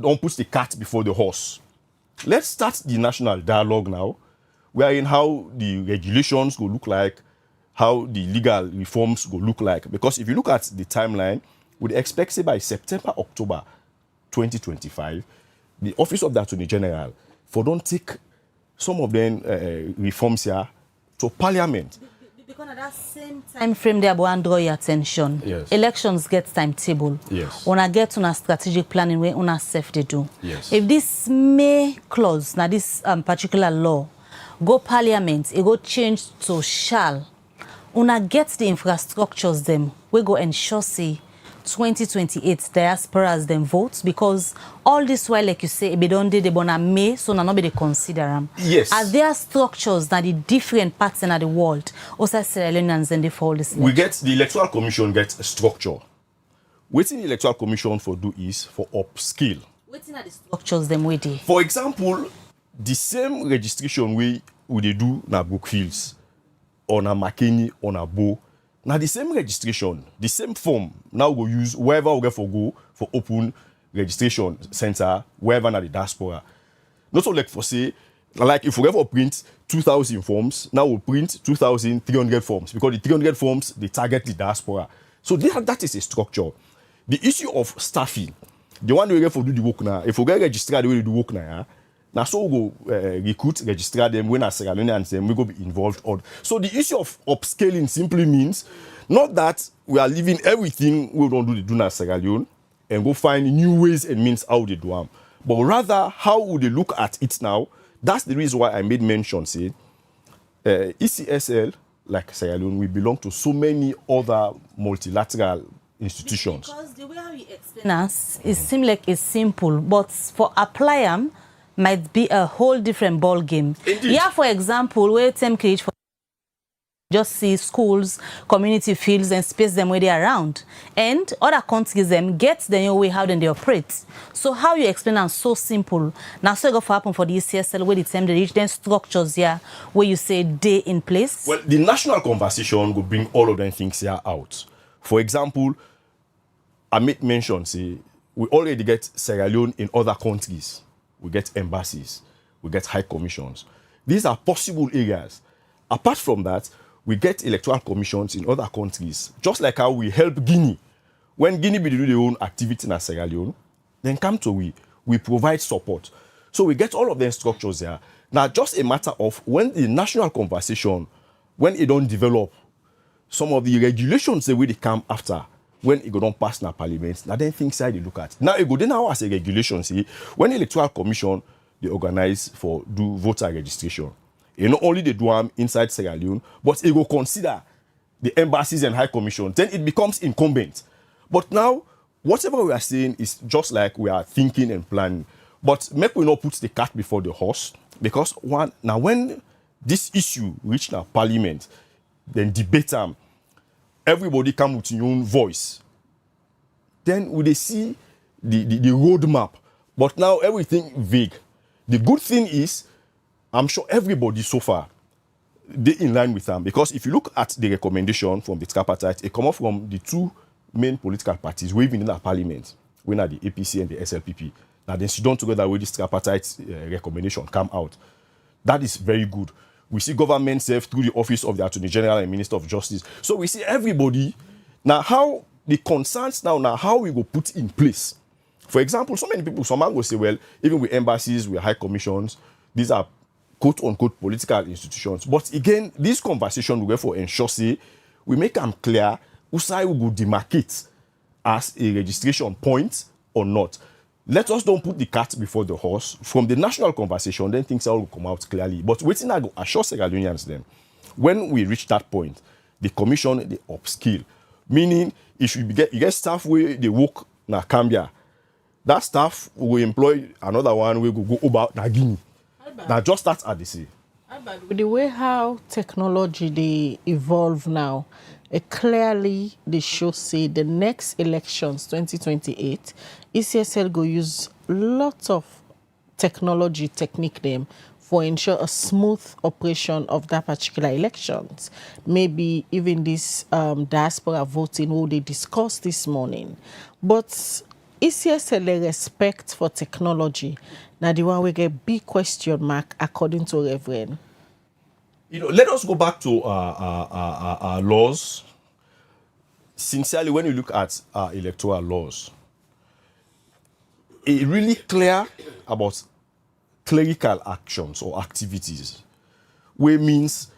don't put the cat before the horse. Let's start the national dialogue now, wherein how the regulations go look like, how the legal reforms go look like. Because if you look at the timeline, we'd expect, say, by September, October 2025, the Office of the Attorney General for don't take some of them reforms here to Parliament. Because at that same time frame there, I draw your attention. Yes. Elections get timetable. Yes. When I get on a strategic planning where on a safety do. Yes. If this May clause, now this particular law, go Parliament, it go change to shall. Una get the infrastructures them, we go ensure say 2028 diasporas them votes, because all this while, like you say, be done they bona May, so not be they consider them. Yes. Are there structures that the different parts in the world, also Sierra Leoneans and they follow this? We get the Electoral Commission gets a structure. Waiting the Electoral Commission for do is for upskill. Waiting at the structures them waiting. For example, the same registration we they do na Brookfields, or na McKinney, or na Bo. Now the same registration, the same form, now we'll use wherever we get for go for open registration center, wherever na the diaspora. Not so like for say, like if we get for print 2,000 forms, now we'll print 2,300 forms, because the 300 forms, they target the diaspora. So that is a structure. The issue of staffing, the one we get for do the work now, if we get registered the way they do work now, now so we go recruit, register them, when as Sierra Leoneans them, we go be involved. So the issue of upscaling simply means not that we are leaving everything we don't do na Sierra Leone and go find new ways and means how they do them, but rather how would they look at it now. That's the reason why I made mention, say, ECSL, like Sierra Leone, we belong to so many other multilateral institutions. Because the way how you explain us, it seems like it's simple, but for apply them, might be a whole different ball game. Indeed. Yeah, for example, where TMKH for just see schools, community fields, and space them where they are around, and other countries them get the new way how then they operate. So how you explain them so simple. Now so go for happen for the ECSL where the time they reach then structures here where you say they in place. Well, the national conversation will bring all of them things here out. For example, I made mention, say, we already get Sierra Leone in other countries. We get embassies. We get high commissions. These are possible areas. Apart from that, we get electoral commissions in other countries. Just like how we help Guinea. When Guinea be do their own activity in Sierra Leone, then come to we provide support. So we get all of the structures there. Now, just a matter of when the national conversation, when it don't develop, some of the regulations the way they come after, when it go don't pass in parliament, now then things I they look at. Now it go then now as a regulation, see, when the electoral commission they organize for do voter registration. You not only they do them inside Sierra Leone, but it will consider the embassies and high commission. Then it becomes incumbent. But now, whatever we are saying is just like we are thinking and planning. But make we not put the cart before the horse, because now when this issue reach now parliament, then debate them, everybody come with your own voice. Then we they see the roadmap. But now everything vague. The good thing is, I'm sure everybody so far, they in line with them. Because if you look at the recommendation from the tripartite, it come up from the two main political parties who even in the parliament, when are the APC and the SLPP. Now then sit down together with this tripartite recommendation come out. That is very good. We see government serve through the office of the Attorney General and Minister of Justice. So we see everybody. Now how the concerns now how we go put in place. For example, so many people, some will say, well, even with embassies, with high commissions, these are quote-unquote political institutions. But again, this conversation will therefore ensure, say, we make them clear who side we go demarcate as a registration point or not. Let us don't put the cart before the horse. From the national conversation, then things all will come out clearly. But waiting I go assure Sierra Leoneans then, when we reach that point, the commission, they upskill. Meaning, if you get staff where they work na Cambia, that staff will employ another one will go over na Guinea. Now just that at the sea. With the way how technology they evolve now, clearly they show say the next elections 2028, ECSL go use lots of technology technique them for ensure a smooth operation of that particular elections. Maybe even this diaspora voting who they discussed this morning. But ECSL respect for technology. Now the one we get big question mark according to Reverend. Let us go back to our laws. Sincerely, when you look at our electoral laws, it's really clear about clerical actions or activities, which means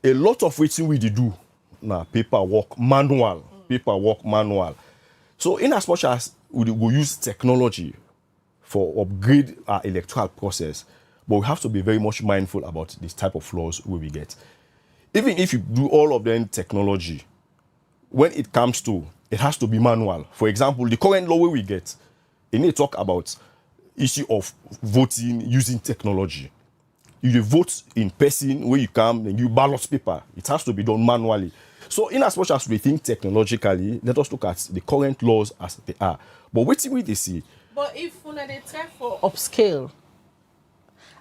a lot of what we do now paperwork manual. So in as much as we use technology for upgrade our electoral process, but we have to be very much mindful about this type of laws we get. Even if you do all of them technology, when it comes to, it has to be manual. For example, the current law we get, it need to talk about issue of voting using technology. You vote in person where you come and you ballot paper. It has to be done manually. So in as much as we think technologically, let us look at the current laws as they are. But what we they see. But if they try for upscale,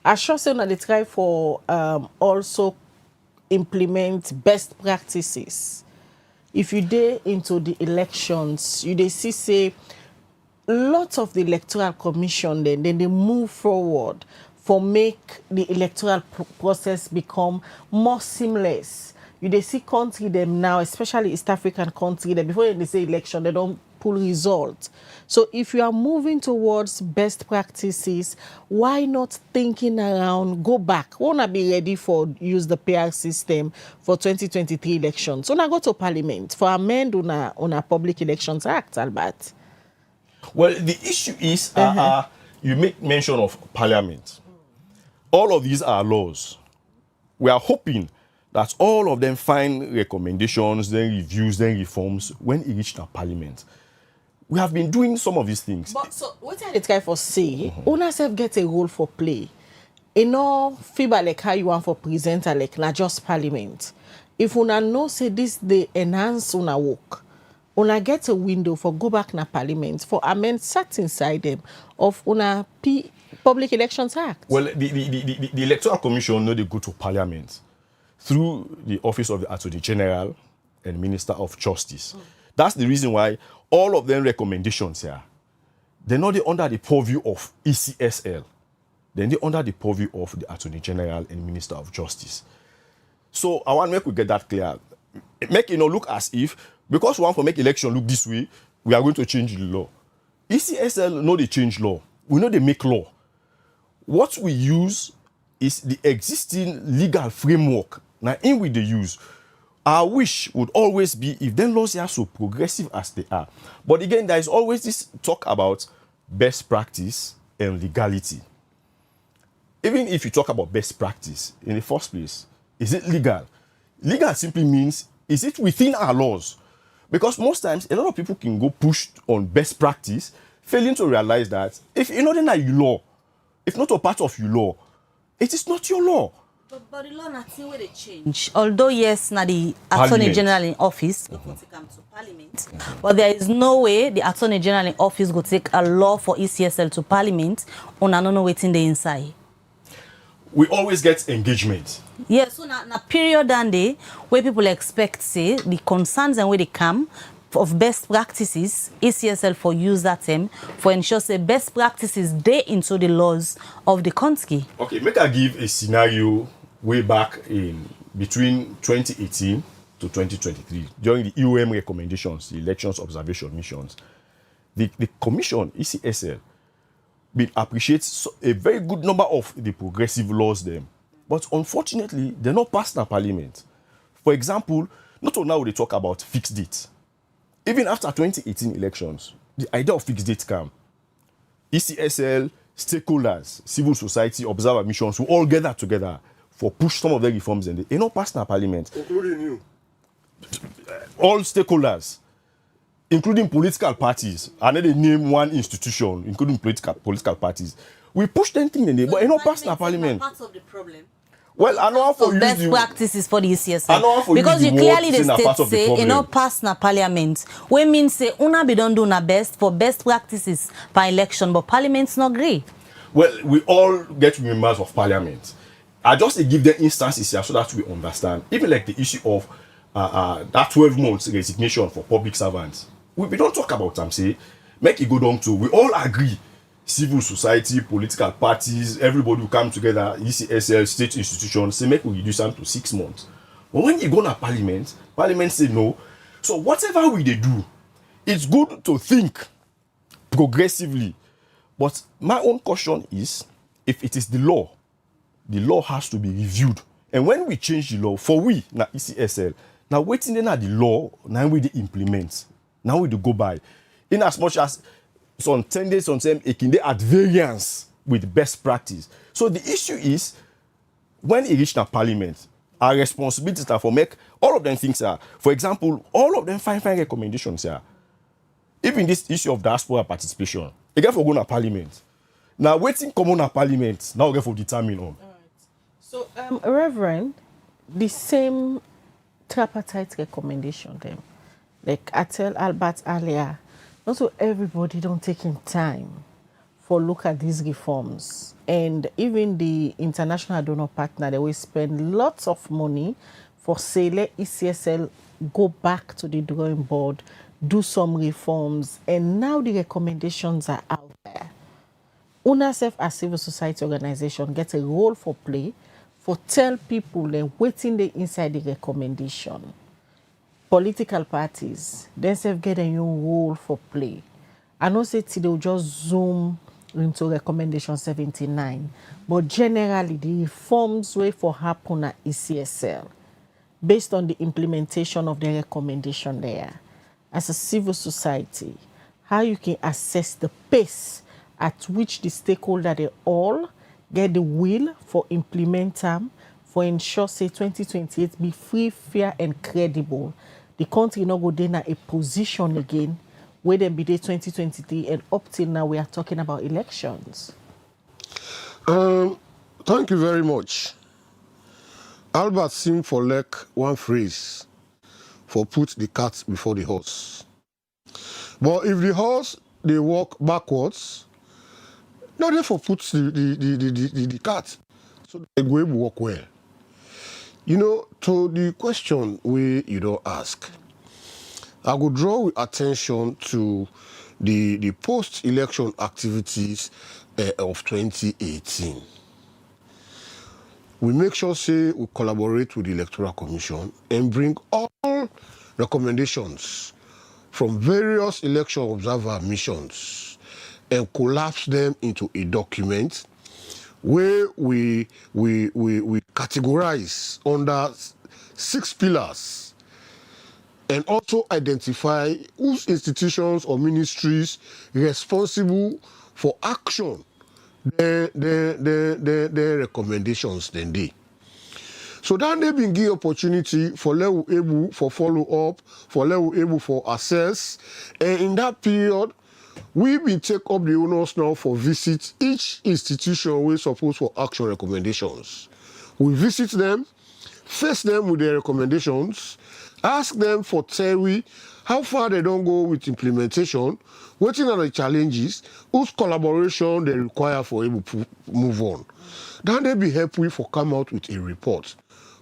I sure say they try for also implement best practices. If you day into the elections, you they see say lots of the electoral commission then they move forward for make the electoral process become more seamless. You they see country them now, especially East African country, that before they say election, they don't pull results. So if you are moving towards best practices, why not thinking around, go back? Wanna be ready for use the PR system for 2023 elections? So now go to Parliament for amend on a Public Elections Act, Albert. Well, the issue is you make mention of Parliament. All of these are laws. We are hoping that all of them find recommendations, then reviews, then reforms when it reaches the Parliament. We have been doing some of these things. But so what I try for say, owner self get a role for play. In all FIBA like how you want for presenter like not just Parliament. If una know say this they enhance una work, una get a window for go back na Parliament for amend certain side them of una Public Elections Act. Well, the Electoral Commission know they go to Parliament through the office of the Attorney General and Minister of Justice. That's the reason why all of them recommendations here, they're not under the purview of ECSL. Then they're under the purview of the Attorney General and Minister of Justice. So I want to make we get that clear. Make look as if, because we want to make election look this way, we are going to change the law. ECSL know they change law. We know they make law. What we use is the existing legal framework. Now, in which they use. Our wish would always be if them laws are so progressive as they are. But again, there is always this talk about best practice and legality. Even if you talk about best practice in the first place, is it legal? Legal simply means, is it within our laws? Because most times, a lot of people can go pushed on best practice, failing to realize that if you're not in your law, if not a part of your law, it is not your law. But the law nothing where they change. Although yes, now the Attorney General in office go take them to Parliament, but there is no way the Attorney General in office go take a law for ECSL to Parliament on no waiting the inside. We always get engagement. Yes, so na period and day where people expect say the concerns and where they come of best practices, ECSL for use that term for ensure say best practices they into the laws of the country. Okay, make I give a scenario way back in between 2018 to 2023 during the EOM recommendations, the elections observation missions. The commission ECSL appreciates a very good number of the progressive laws them, but unfortunately they're not passed in Parliament. For example, not only now they talk about fixed dates. Even after 2018 elections, the idea of fixed date came. ECSL, stakeholders, civil society, observer missions will all gather together for push some of the reforms and they not passed in Parliament. Including you. All stakeholders, including political parties, and then they name one institution, including political parties. We push them things in there, but it not passed in Parliament. Part of the problem. Well, I know how for you best practices for the ECSL because you clearly the state say you know pass na Parliament. We mean say una be don't do na best for best practices by election, but Parliament's not agree. Well, we all get members of Parliament. I just give them instances here so that we understand. Even like the issue of that 12 months resignation for public servants. We don't talk about them, say, make it go down to, we all agree, civil society, political parties, everybody will come together, ECSL, state institutions, say, make we reduce them to 6 months. But when you go to Parliament, Parliament say no. So whatever we do, it's good to think progressively. But my own caution is, if it is the law has to be reviewed. And when we change the law, for we, na ECSL, now waiting then at the law, now we dey implement. Now we do go by. In as much as some 10 days, sometimes it can be at variance with best practice. So the issue is, when it reach the Parliament, our responsibilities are for make all of them things are. For example, all of them fine recommendations are. Even this issue of diaspora participation, again for going to Parliament. Now waiting come on Parliament, now we for determine on. So, Reverend, the same tripartite recommendation them, like I tell Albert earlier, not so everybody don't take in time for look at these reforms. And even the international donor partner, they will spend lots of money for say let ECSL go back to the drawing board, do some reforms, and now the recommendations are out there. UNICEF as civil society organization get a role for play for tell people they're waiting the inside the recommendation. Political parties, themselves get a new role for play. I know say they'll just zoom into recommendation 79, but generally the reforms way for happen at ECSL based on the implementation of the recommendation there. As a civil society, how you can assess the pace at which the stakeholder they all get the will for implement them, for ensure say 2028 be free, fair and credible. The country not go in a position again where they be there 2023 and up till now we are talking about elections. Thank you very much. Albert seemed for like one phrase for put the cart before the horse. But if the horse they walk backwards, no therefore put the cart so they go walk well. You know, to the question we you don't ask, I would draw attention to the post-election activities of 2018. We make sure, say, we collaborate with the Electoral Commission and bring all recommendations from various election observer missions and collapse them into a document where we categorize under 6 pillars and also identify whose institutions or ministries responsible for action, their recommendations then they. So then they been give opportunity for level able for follow up, for level able for assess, and in that period, we will take up the onus now for visit each institution we suppose for action recommendations. We visit them, face them with their recommendations, ask them for theory, how far they don't go with implementation, what are the challenges, whose collaboration they require for able to move on. Then they be helpful for come out with a report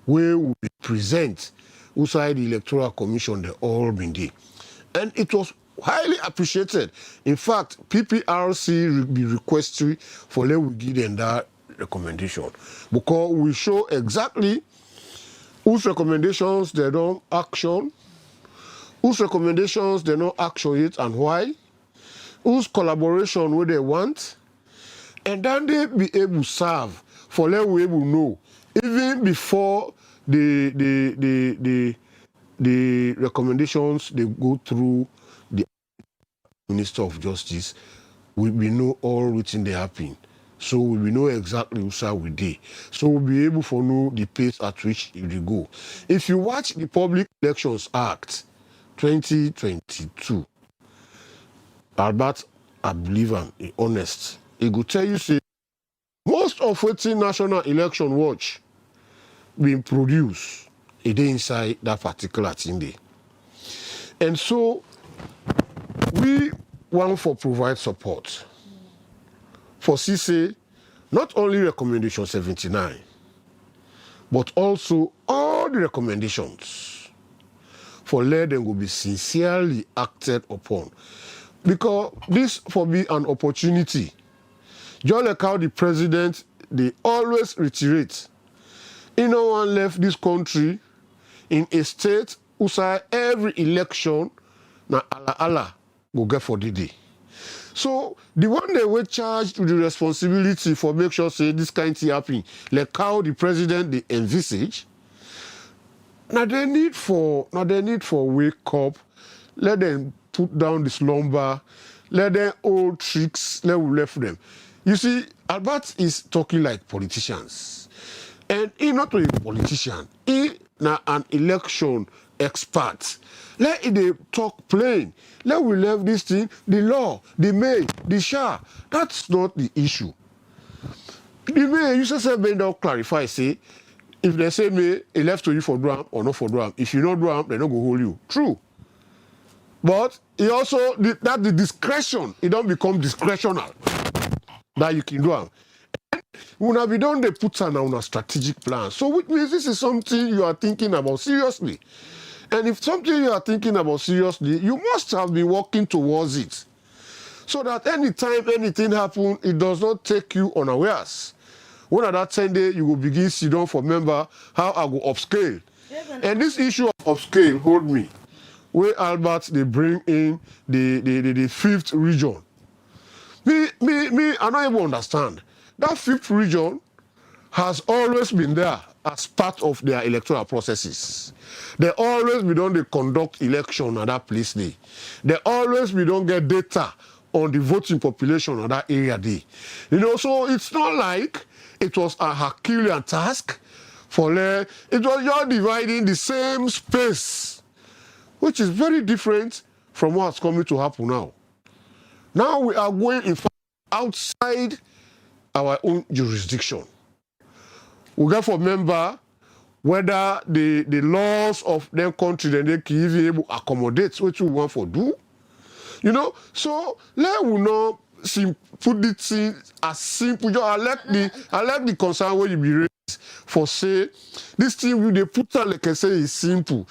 where we present outside the Electoral Commission the all been there. And it was highly appreciated. In fact, PPRC be requesting for let we give them that recommendation because we show exactly whose recommendations they don't action, whose recommendations they don't actuate and why, whose collaboration what they want, and then they be able to serve for let we able know even before the recommendations they go through the Minister of Justice, we know all within the happen. So we will know exactly who we did. So we'll be able to know the pace at which it will go. If you watch the Public Elections Act 2022, Albert, I believe I'm honest, it will tell you say most of what's in National Election Watch being produced a day inside that particular thing day. And so we want to provide support for Sesay, not only recommendation 79, but also all the recommendations for let them will be sincerely acted upon. Because this for me an opportunity. Just like how the president, they always reiterate, no one left this country in a state who say every election na Allah go get for the day. So the one they were charged with the responsibility for make sure say this kind of thing happen, like how the president they envisage. Now they need for wake up, let them put down the slumber, let them old tricks, let we left them. You see, Albert is talking like politicians. And he not only a politician, he now an election expert. Let it talk plain. Let we leave this thing, the law, the may, the shall. That's not the issue. The may, you say, don't clarify, say, if they say may, it left to you for drum or not for drum. If you not drum, they don't go hold you. True. But it also, that the discretion, it don't become discretional. That you can do. When I be done, they put on a strategic plan. So which means this is something you are thinking about seriously. And if something you are thinking about seriously, you must have been working towards it. So that anytime anything happens, it does not take you unawares. When at that 10 day, you will begin sit down for member how I go upscale. And this issue of upscale, hold me. Where Albert, they bring in the 5th region. Me, I don't even understand. That 5th region has always been there as part of their electoral processes. They always be done they conduct election at that place day. They always be done get data on the voting population of that area day. You know, so it's not like it was a Herculean task for it was just dividing the same space, which is very different from what's coming to happen now. Now we are going in fact outside our own jurisdiction. We got for member whether the laws of their country then they can even able accommodate what you want for do. You know, so let we not put it as simple. I like the concern where you be raised for say this thing they put out like I say is simple.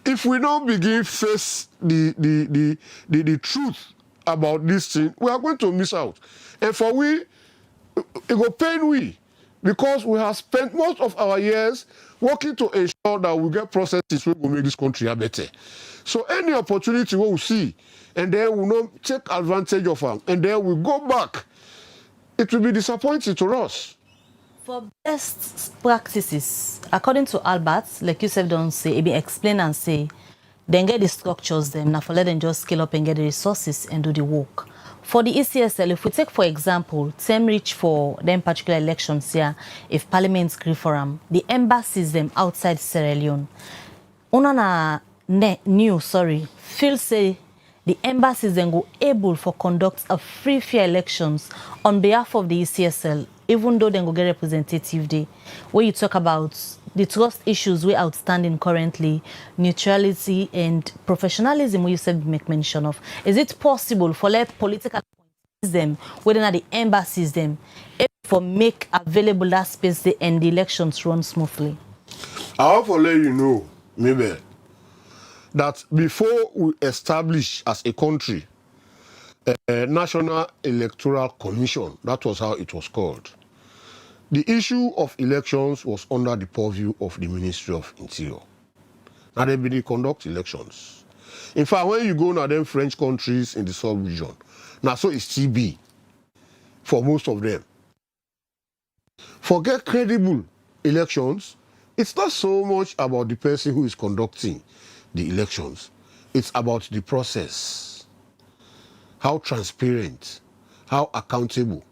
If we don't begin face the truth about this thing, we are going to miss out. And for we, it will pain we, because we have spent most of our years working to ensure that we get processes which will make this country better. So any opportunity we will see, and then we not take advantage of them, and then we go back, it will be disappointing to us. For best practices, according to Albert, like you said, don't say, it be explain and say, then get the structures them, now for let them just scale up and get the resources and do the work. For the ECSL, if we take, for example, term reach for them particular elections here, if Parliament agree for them, the embassies them outside Sierra Leone, feel say the embassies then go able for conduct of free, fair elections on behalf of the ECSL, even though they go get representative day, where you talk about the trust issues we outstanding currently, neutrality and professionalism, where you said make mention of. Is it possible for let political them, whether not the embassies them, for make available that space and the elections run smoothly? I want to let you know, maybe, that before we establish as a country a National Electoral Commission, that was how it was called, the issue of elections was under the purview of the Ministry of Interior. Now they conduct elections. In fact, when you go to them French countries in the sub-region, now so it's TB for most of them. Forget credible elections, it's not so much about the person who is conducting the elections. It's about the process. How transparent, how accountable.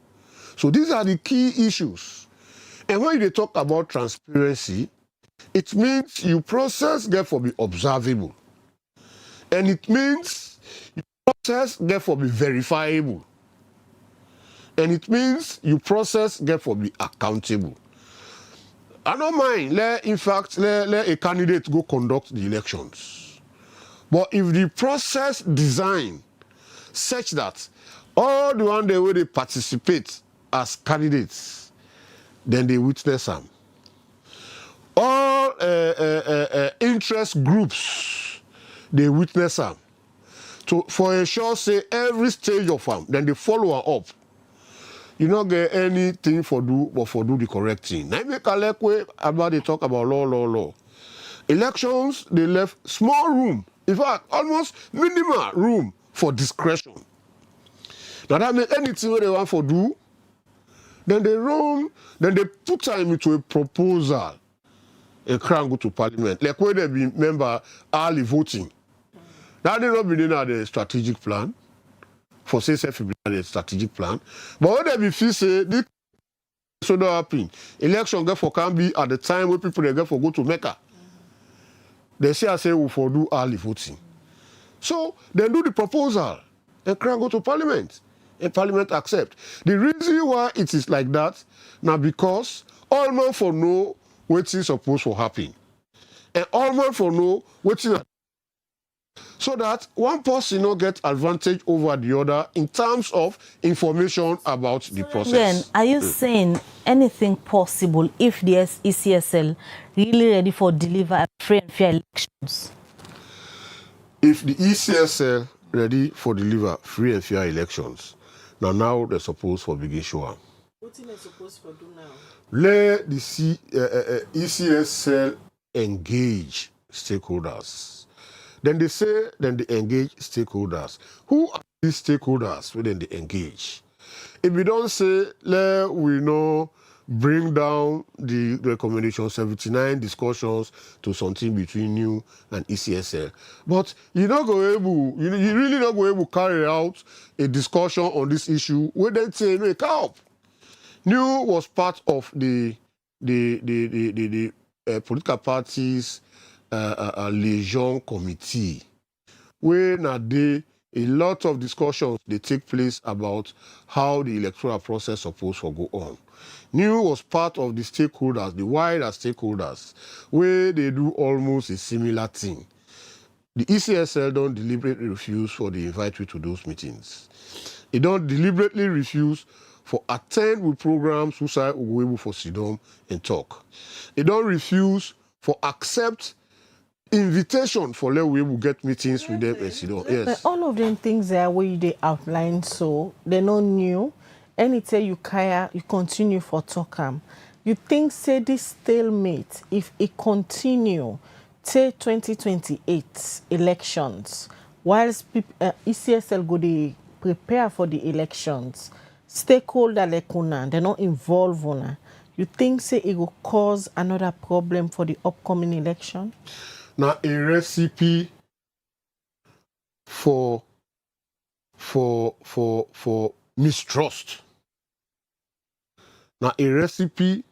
So these are the key issues. And when they talk about transparency, it means your process therefore be observable. And it means your process therefore be verifiable. And it means your process therefore be accountable. I don't mind, let a candidate go conduct the elections. But if the process design such that all the one day where they participate as candidates, then they witness them. All interest groups, they witness them. So for a sure say every stage of them, then they follow her up. You don't get anything for do but for do the correct thing. Now make a like way about they talk about law. Elections, they left small room, in fact, almost minimal room for discretion. Now that means anything where they want for do, then they run, then they put time into a proposal and can go to Parliament. Like where they be member early voting. That they not be in the strategic plan. For say the strategic plan. But when they be feel say this so don't happen. Election therefore can be at the time where people they get for go to Mecca. They say I say we for do early voting. So they do the proposal and can go to Parliament. And Parliament accept. The reason why it is like that now because all man for know what is supposed to happen. And all man for know what is so that one person not get advantage over the other in terms of information about the process. Then, are you saying anything possible if the ECSL really ready for deliver free and fair elections? If the ECSL ready for deliver free and fair elections, now they're supposed for begin show. What are they supposed to do now? Let the ECSL engage stakeholders. Then they engage stakeholders. Who are these stakeholders when they engage? If we don't say, we know, bring down the recommendation 79 discussions to something between you and ECSL. But you really not go able to carry out a discussion on this issue where they say, no, help. New was part of the political parties liaison committee, where a lot of discussions they take place about how the electoral process supposed to go on. New was part of the stakeholders, the wider stakeholders, where they do almost a similar thing. The ECSL don't deliberately refuse for the invite you to those meetings. It don't deliberately refuse for attend with programs who say we able for sit down and talk. It don't refuse for accept invitation for let we able get meetings with them and sit down. Yes. But all of them things are where they outline, so they're not new. Anytime you kaya, you continue for talk. You think say this stalemate, if it continue, say 2028 elections, whilst ECSL go they prepare for the elections, stakeholder like una, they're not involved una. You think say it will cause another problem for the upcoming election? Now a recipe for mistrust. Now a recipe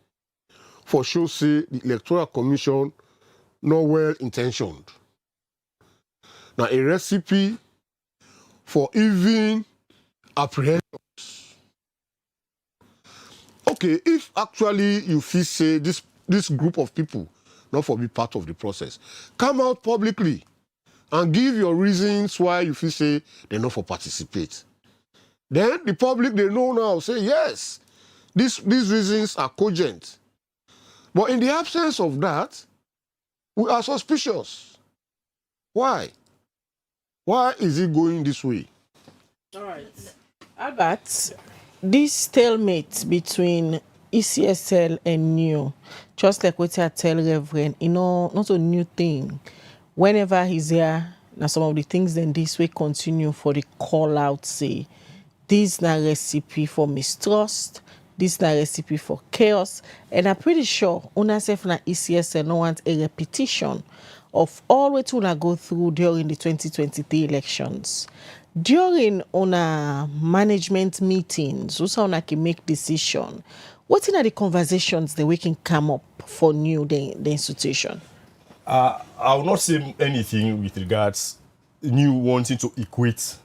for show say the Electoral Commission not well intentioned. Now a recipe for even apprehensions. Okay, if actually you feel say this group of people not for be part of the process, come out publicly and give your reasons why you feel say they not for participate. Then the public they know now say yes, these reasons are cogent. But in the absence of that, we are suspicious. Why? Why is it going this way? All right. Albert, this stalemate between ECSL and NEW, just like what I tell Reverend, not a new thing. Whenever he's here, now some of the things then this way continue for the call out, say, this is not a recipe for mistrust, this is not a recipe for chaos, and I'm pretty sure una self na ECSL no want a repetition of all what una go through during the 2023 elections. During una management meetings, also una can make decision. What are the conversations that we can come up for NEW the institution? I will not say anything with regards NEW wanting to equate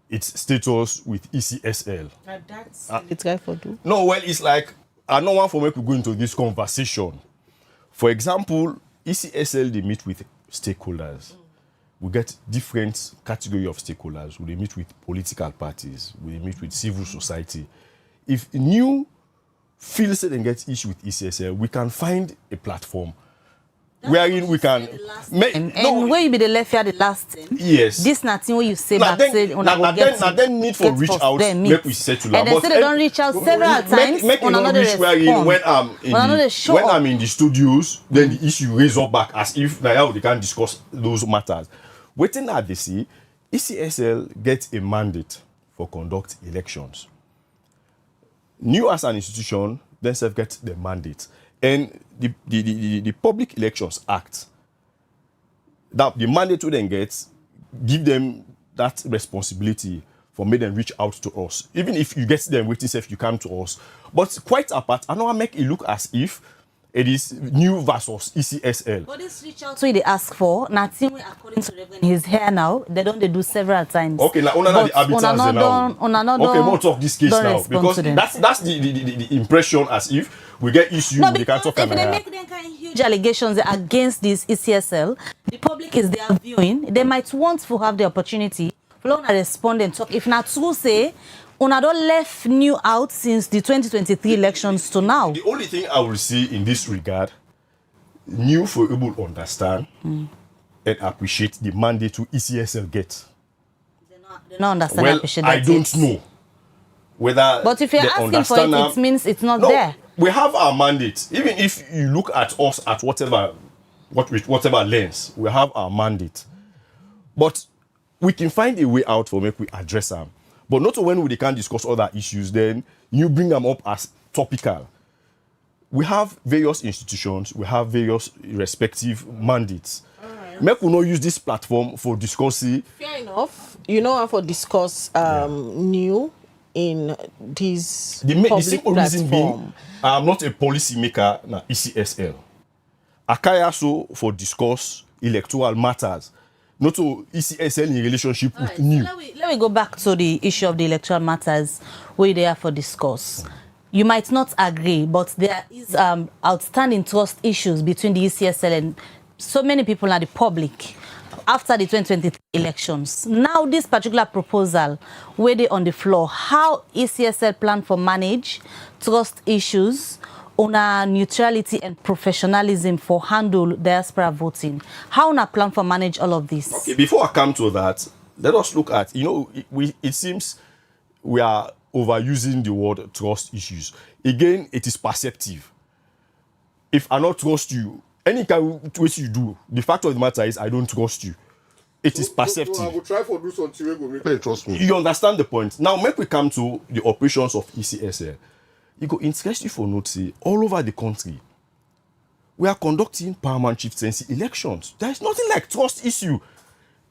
its status with ECSL. That's the try for do. No, well, it's like I don't want for me to go into this conversation. For example, ECSL they meet with stakeholders. We get different category of stakeholders. We meet with political parties. We meet with civil society. If NEW feels that they get issue with ECSL, we can find a platform wherein we can make. And where you be the left here the last time? Yes. This nothing what you say Now back say then need for reach out, make we settle. And they say they don't reach out several times. Make you not reach wherein when I'm in the studios, then the issue raise up back as if now they can discuss those matters. Waiting at the see, ECSL gets a mandate for conduct elections. NEW as an institution themselves get the mandate. And the Public Elections Act, that the mandate to then get, give them that responsibility for make them reach out to us. Even if you get them waiting safe, you come to us. But quite apart, I know I make it look as if it is NEW versus ECSL. But this reach out so they ask for, nothing according to Reverend, he's here now. They don't they do several times. Okay, now the arbiters now. Okay, we'll talk this case now because that's the impression as if we get issues. No, they can't talk if they make them kind of huge allegations against this ECSL, the public is there viewing. They might want to have the opportunity for to respond and talk. If not to say, una don't left NEW out since the 2023 elections to now. The only thing I will see in this regard, NEW for able to understand and appreciate the mandate to ECSL get. They don't understand. Well, appreciate I don't it. know whether. But if you're asking for it, it means it's not there. We have our mandate. Even if you look at us at whatever lens, we have our mandate. But we can find a way out for make we address them. But not when we can discuss other issues, then you bring them up as topical. We have various institutions, we have various respective mandates. Make we not use this platform for discussing. Fair enough. You know how for discuss NEW in this public platform. Being, I'm not a policy maker na ECSL. I so for discuss electoral matters. Not to ECSL in relationship with NEW. So let me go back to the issue of the electoral matters where they are for discuss. You might not agree, but there is outstanding trust issues between the ECSL and so many people and the public. after the 2023 elections. Now, this particular proposal, where they on the floor, how ECSL plan for manage trust issues, on neutrality and professionalism for handle diaspora voting. How on a plan for manage all of this? Okay, before I come to that, let us look at, it seems we are overusing the word trust issues. Again, it is perceptive. If I don't trust you, any kind of way you do, the fact of the matter is I don't trust you. It is perceptive. So I will try for do something. Trust me. You understand the point. Now, make we come to the operations of ECSL. You go interested for note, say, all over the country, we are conducting paramount chieftaincy elections. There is nothing like trust issue.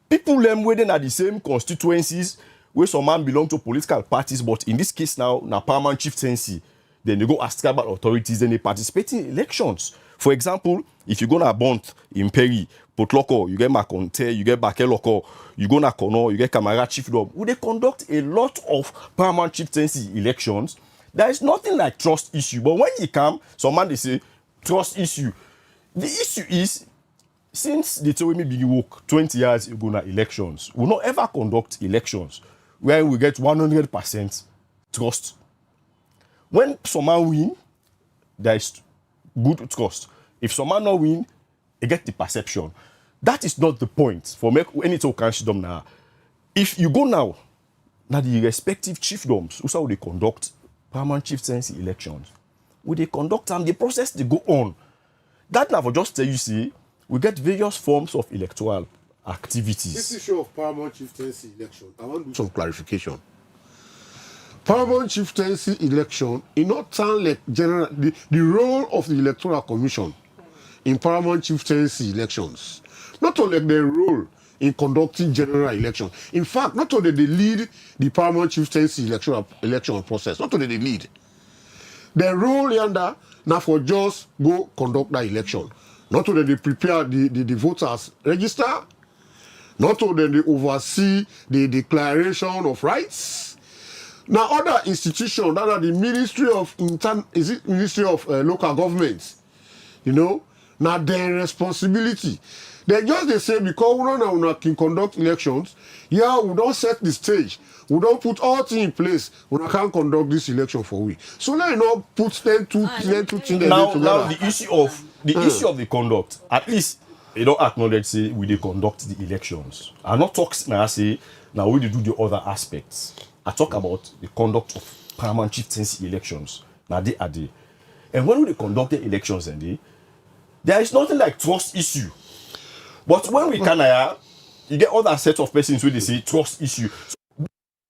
People waiting at the same constituencies where some man belong to political parties, but in this case now paramount chieftaincy. Then they go ask tribal authorities, then they participate in elections. For example, if you go to Bont in Perry, Potloko, you get Makonte, you get Bakeloko, you go to Kono, you get Kamara Chiefdom. Would they conduct a lot of paramount chieftaincy elections? There is nothing like trust issue. But when you come, some man they say trust issue. The issue is, since the Tewemi Bigi work 20 years ago na elections, we will not ever conduct elections where we get 100% trust. When someone win, there is good trust. If someone not win, they get the perception. That is not the point for make any talk them now. If you go now the respective chiefdoms, who how they conduct paramount chieftaincy elections, will they conduct them? The process they go on. That now for just tell you see, we get various forms of electoral activities. This issue of paramount chieftaincy election, I want to do some clarification. Paramount chieftaincy election, in not sound like general the role of the Electoral Commission in paramount chieftaincy elections, not only their role in conducting general elections. In fact, not only they lead the paramount chieftaincy election process, not only they lead. Their role yonder now for just go conduct that election. Not only they prepare the voters register, not only they oversee the declaration of rights. Now, other institutions, that are the Ministry of Local Governments, now their responsibility. They just they say because we can conduct elections, we don't set the stage, we don't put all things in place, we can't conduct this election for we. So let not put them two things together. Now the issue of the conduct, at least they don't acknowledge say we they conduct the elections. I not talk now say now we do the other aspects. I talk about the conduct of paramount chieftaincy elections. Now they are there. And when we conduct the elections there is nothing like trust issue. But when we can you get other set of persons where they say trust issue.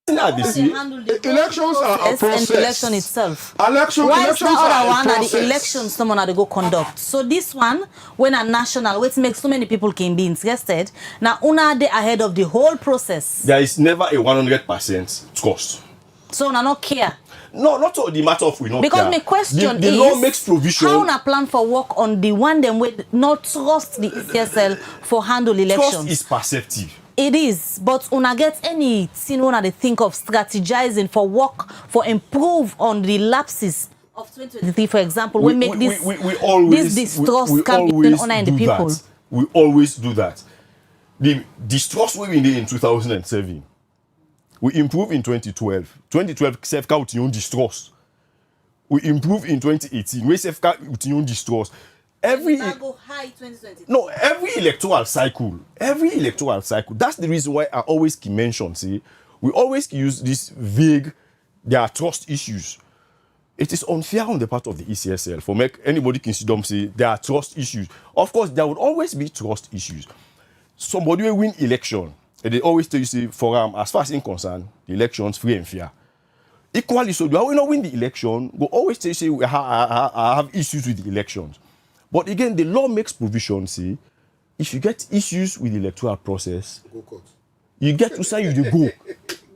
So, they say, elections are a process. And election itself. Why is the other one that the elections someone had to go conduct? So this one, when a national, which makes so many people can be interested, now una they ahead of the whole process. There is never a 100% trust. So una not care. No, not all the matter of we not because care. My question the is, law makes provision. How una plan for work on the one them with not trust the ECSL for handle elections? Trust is perceptive. It is, but una get any thing una they think of strategizing for work for improve on the lapses of 2023, for example, we make this distrust camp between una and the people. We always do that. The distrust we did in 2007. We improve in 2012. 2012 self-count with your distrust. We improve in 2018. We self-count with your distrust. Every electoral cycle. That's the reason why I always mention, see, we always use this vague, there are trust issues. It is unfair on the part of the ECSL for make anybody consider them say there are trust issues. Of course, there would always be trust issues. Somebody will win election. And they always tell you, say, for as far as in concern, the election's free and fair. Equally so, do I will not win the election, go always tell you, say, I have issues with the elections. But again, the law makes provision, say, if you get issues with the electoral process, go court. You get to say you go.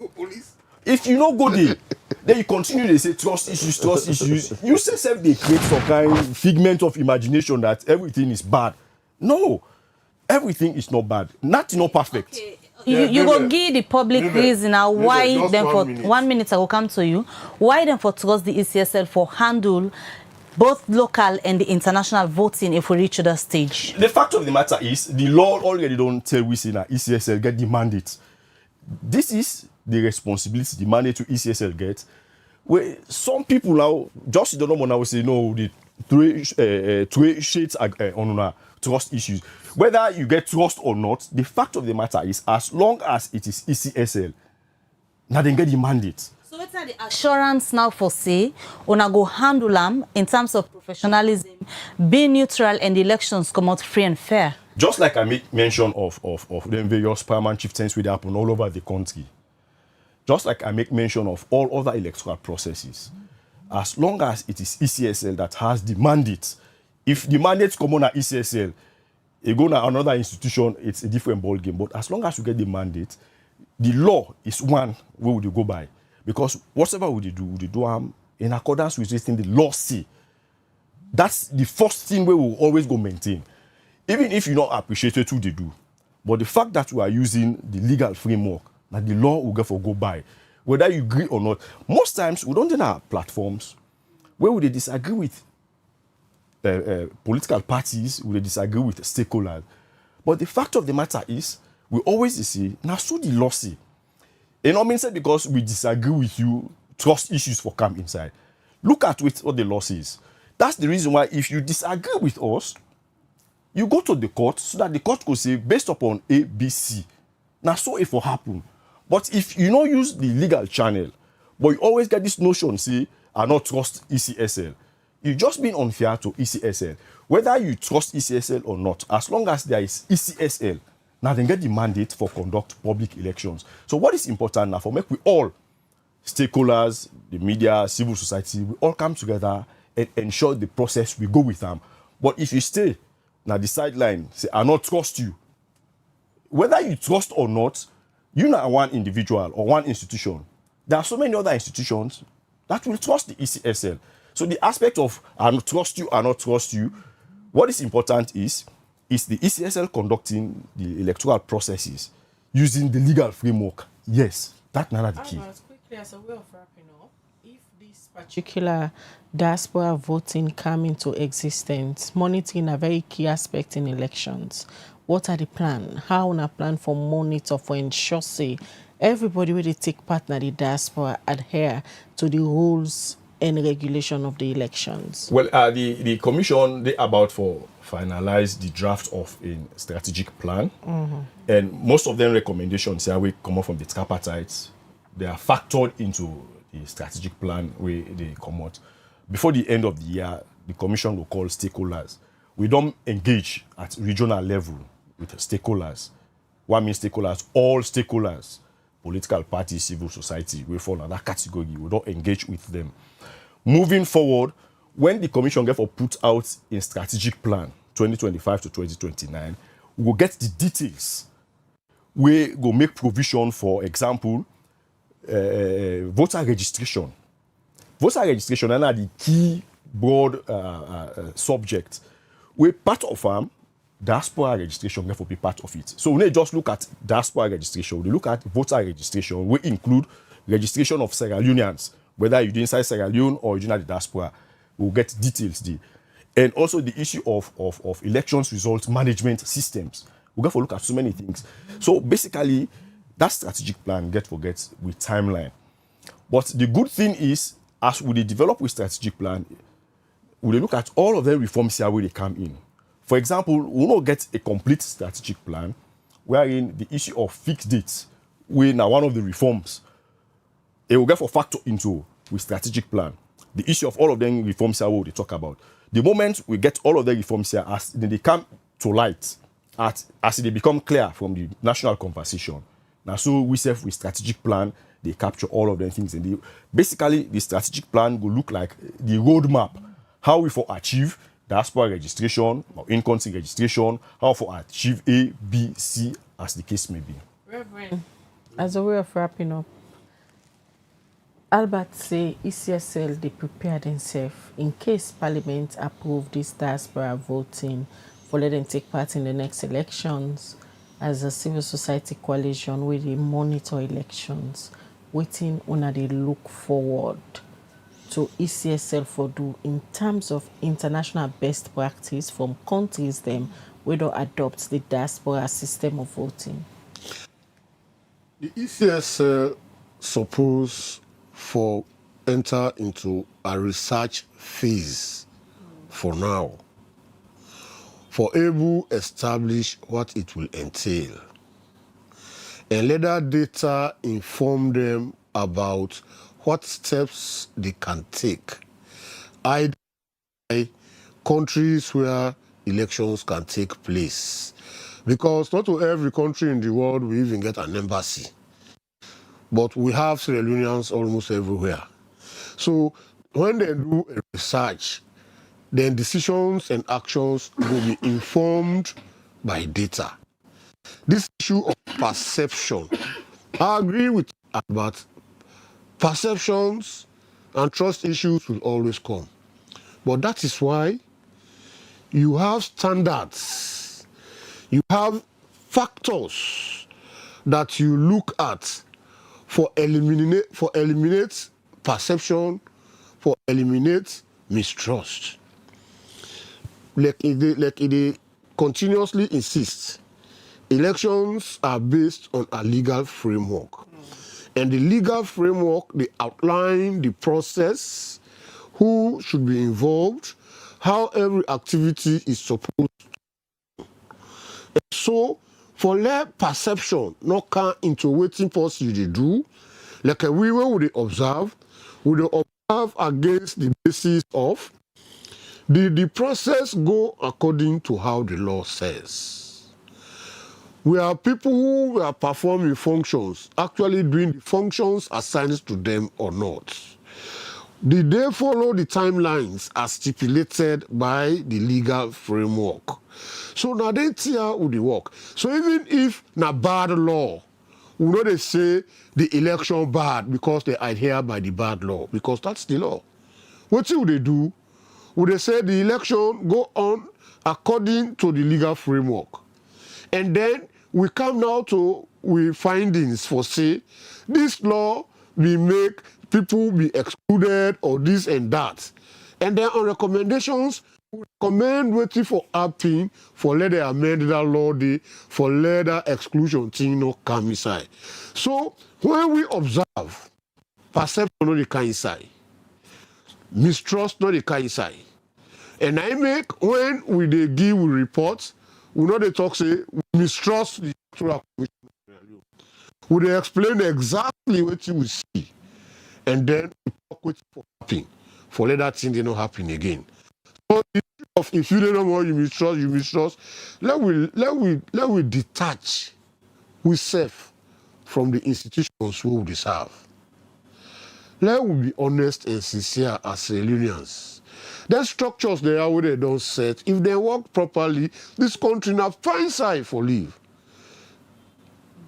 Go police. If you don't go there, then you continue to say trust issues. You say they create some kind of figment of imagination that everything is bad. No, everything is not bad. Not perfect. Okay. You go give the public reason now why them for 1 minute I will come to you. Why them for trust the ECSL for handle both local and the international voting if we reach to that stage? The fact of the matter is, the law already don't tell we say that ECSL get the mandate. This is the responsibility, the mandate to ECSL get. Where some people now, just don't know now, say no, the three shades on trust issues. Whether you get trust or not, the fact of the matter is, as long as it is ECSL, now they get the mandate. So what's the assurance now for say, una go handle them in terms of professionalism, be neutral and the elections come out free and fair? Just like I make mention of the various paramount chieftains which happen all over the country. Just like I make mention of all other electoral processes. As long as it is ECSL that has the mandate, if the mandate come on at ECSL, you go to another institution, it's a different ball game. But as long as you get the mandate, the law is one where would you go by. Because whatever would you do in accordance with this thing the law say. That's the first thing we will always go maintain. Even if you not appreciate what they do. But the fact that we are using the legal framework, that the law will go by, whether you agree or not. Most times, we don't have platforms where we disagree with political parties, we disagree with stakeholders. But the fact of the matter is, we always say, now so the law say. You know what I mean? Because we disagree with you, trust issues for come inside. Look at what the law says. That's the reason why if you disagree with us, you go to the court so that the court could say, based upon A, B, C. Now so it will happen. But if you don't use the legal channel, but you always get this notion, say, I not trust ECSL. You're just being unfair to ECSL. Whether you trust ECSL or not, as long as there is ECSL, now they get the mandate for conduct public elections. So what is important now for make we all, stakeholders, the media, civil society, we all come together and ensure the process we go with them. But if you stay now the sideline, say, I not trust you. Whether you trust or not, you're not one individual or one institution. There are so many other institutions that will trust the ECSL. So the aspect of I not trust you, I not trust you, what is important is the ECSL conducting the electoral processes using the legal framework. Yes, that's not the key. Quickly, as a way of wrapping up, if this particular diaspora voting come into existence, monitoring a very key aspect in elections. What are the plan? How on a plan for monitor for ensure say everybody will take part in the diaspora adhere to the rules and regulation of the elections? Well, the commission they about for finalize the draft of a strategic plan, and most of them recommendations here we come up from the tripartite. They are factored into the strategic plan where they come out. Before the end of the year, the commission will call stakeholders. We don't engage at regional level with stakeholders. What means stakeholders? All stakeholders, political parties, civil society, we fall in that category. We don't engage with them. Moving forward, when the commission get for put out a strategic plan 2025 to 2029, we will get the details. We go make provision, for example, voter registration. Voter registration are the key broad subject. We part of diaspora registration therefore be part of it. So we need just look at diaspora registration. We look at voter registration. We include registration of Sierra Leoneans, whether you're inside Sierra Leone or you're in the diaspora. We'll get details there. And also the issue of elections results management systems. We'll get to look at so many things. So basically, that strategic plan get with timeline. But the good thing is, as we develop with strategic plan, we look at all of the reforms here where they come in. For example, we will not get a complete strategic plan wherein the issue of fixed dates, we now one of the reforms, it will get for factor into with strategic plan. The issue of all of them reforms here what they talk about. The moment we get all of the reforms here, as they come to light, as they become clear from the national conversation. Now, so we serve with strategic plan, they capture all of them things. And basically, the strategic plan will look like the roadmap, how we for achieve diaspora registration or in-country registration, how for achieve A, B, C, as the case may be. Reverend, as a way of wrapping up, Albert say ECSL they prepare themselves in case Parliament approve this diaspora voting for let them take part in the next elections as a civil society coalition where they monitor elections, waiting on they look forward to ECSL for do in terms of international best practice from countries them we don't adopt the diaspora system of voting? The ECSL suppose for enter into a research phase for now, for able establish what it will entail, and let that data inform them about what steps they can take, either countries where elections can take place. Because not to every country in the world we even get an embassy. But we have Sierra Leoneans almost everywhere. So when they do a research, then decisions and actions will be informed by data. This issue of perception, I agree with Albert. Perceptions and trust issues will always come. But that is why you have standards, you have factors that you look at for eliminate perception, for eliminate mistrust. Like it continuously insists, elections are based on a legal framework. And the legal framework, they outline the process, who should be involved, how every activity is supposed to. And so, for let perception not come into waiting policy they do, like a we will observe against the basis of the process go according to how the law says. We are people who are performing functions, actually doing the functions assigned to them or not. Did they follow the timelines as stipulated by the legal framework? So now they tear with the work. So even if na bad law, we know they say the election bad because they adhere by the bad law, because that's the law. What will they do? Would they say the election go on according to the legal framework? And then we come now to with findings for say, this law will make people be excluded or this and that. And then on recommendations, we recommend waiting for appeal for let the amend that law day, for let that exclusion thing not come inside. So when we observe, perception not the kind inside, mistrust not the kind inside. And I make when we they give reports, we know they talk say we mistrust the electoral commission. We they explain exactly what you will see, and then we talk with for happen for let that thing they not happen again. So if you don't know what you mistrust. Let we detach ourselves from the institutions we will deserve. Let we be honest and sincere as Sierra Leoneans. The structures they are where they don't set. If they work properly, this country now fine side for live.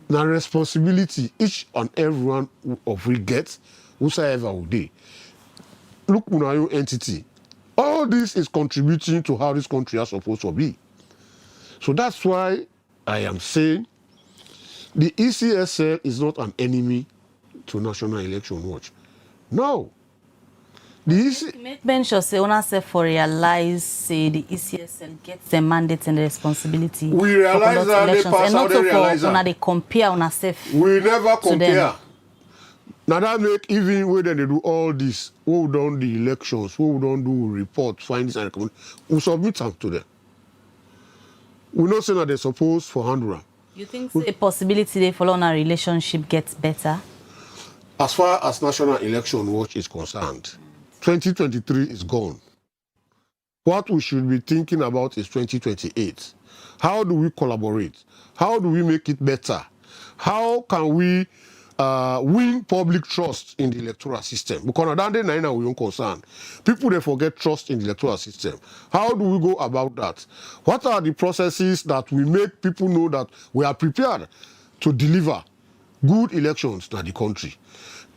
Now responsibility each and everyone of we get, whosoever would they. Look on our own entity. All this is contributing to how this country is supposed to be. So that's why I am saying the ECSL is not an enemy to National Election Watch. No. Make mention say una say for realize say the ECSL gets the mandate and the responsibility. We realize that they pass and not out, they realize for that. una they compare una self. We never compare. Them. Now that make even when they do all this, who done the elections, who don't do reports, findings and recommendations, we submit them to them. We not say that they're supposed for handle. You think the possibility they follow on a relationship gets better? As far as National Election Watch is concerned, 2023 is gone. What we should be thinking about is 2028. How do we collaborate? How do we make it better? How can we win public trust in the electoral system? Because on that day, we are concerned. People, they forget trust in the electoral system. How do we go about that? What are the processes that we make people know that we are prepared to deliver good elections to the country?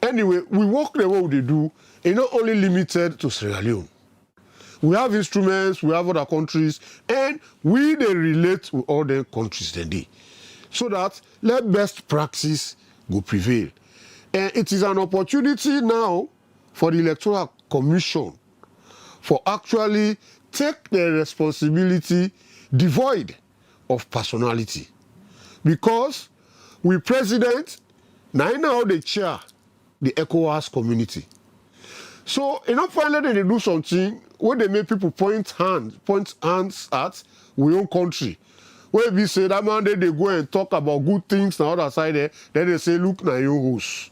Anyway, we work the way they do. It's not only limited to Sierra Leone. We have instruments, we have other countries, and they relate with all the countries today. So that let best practice go prevail. And it is an opportunity now for the Electoral commission for actually take the responsibility devoid of personality. Because we president, now they chair the ECOWAS community. So, finally they do something where they make people point hands at we own country. Where we say that man they go and talk about good things on the other side there, then they say, look na your host.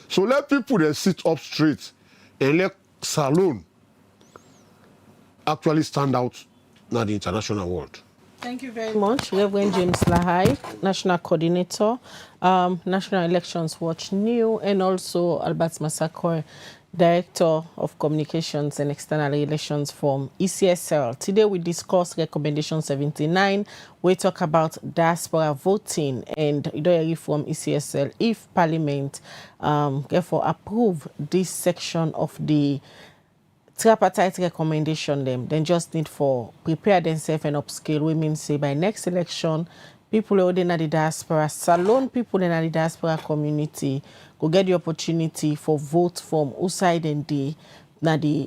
So let people then sit up straight and let Salone actually stand out in the international world. Thank you very much, Reverend James Lahai, National Coordinator, National Elections Watch New, and also Albert Massaquoi, Director of Communications and External Relations from ECSL. Today we discuss Recommendation 79. We talk about diaspora voting, and Idoyeri from ECSL, if Parliament therefore approve this section of the tripartite recommendation then just need for prepare themselves and upscale. We mean say by next election, people who are in the diaspora, Salone people in the diaspora community will get the opportunity for vote from outside and the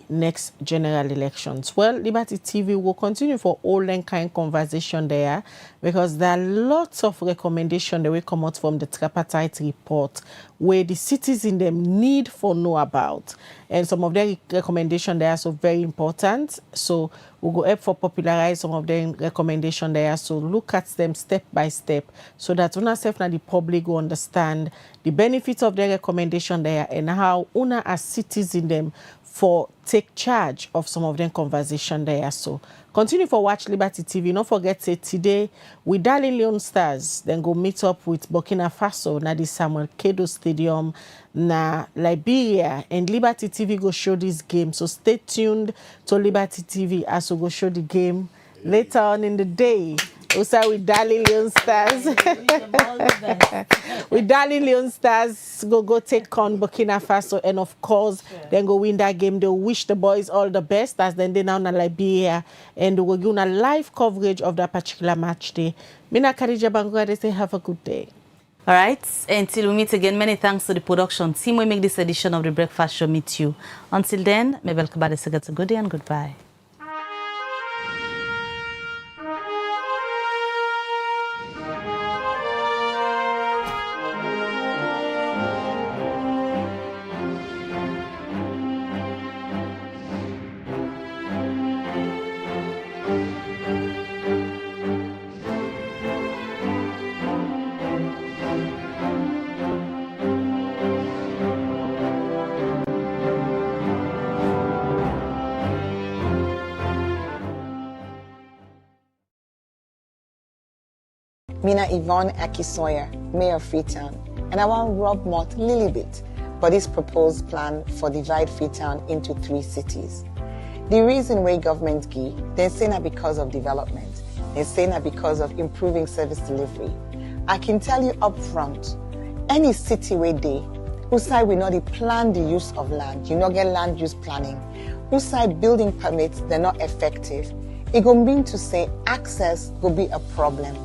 next general elections. Well, Liberty TV will continue for all that kind of conversation there, because there are lots of recommendations that will come out from the tripartite report where the citizens them need for know about. And some of their recommendations there are so very important. So we'll go up for popularize some of their recommendations there. So look at them step by step so that una self and the public will understand the benefits of their recommendation there and how una as citizens them for take charge of some of them conversation there. So continue for watch Liberty TV. Don't forget say today with Sierra Leone Stars, then go meet up with Burkina Faso na the Samuel Kedo Stadium na Liberia, and Liberty TV go show this game. So stay tuned to Liberty TV as we go show the game later on in the day. Also with Sierra Leone Stars. With Sierra Leone Stars go take on Burkina Faso, and of course then go win that game. They'll wish the boys all the best as then they now in Liberia, and we'll give a live coverage of that particular match day. Mina Khadija Bangura, they say have a good day. All right, until we meet again, many thanks to the production team. We make this edition of the Breakfast Show meet you. Until then, Mabel Kabade say good day and goodbye. Mina Yvonne Akisoya, Mayor of Freetown, and I want Rob Mott Lilibit for this proposed plan for divide Freetown into 3 cities. The reason why government give, they say not because of development, they say not because of improving service delivery. I can tell you up front, any city where they, who side we not plan the use of land, you not get land use planning, who side building permits, they're not effective, it go mean to say access will be a problem.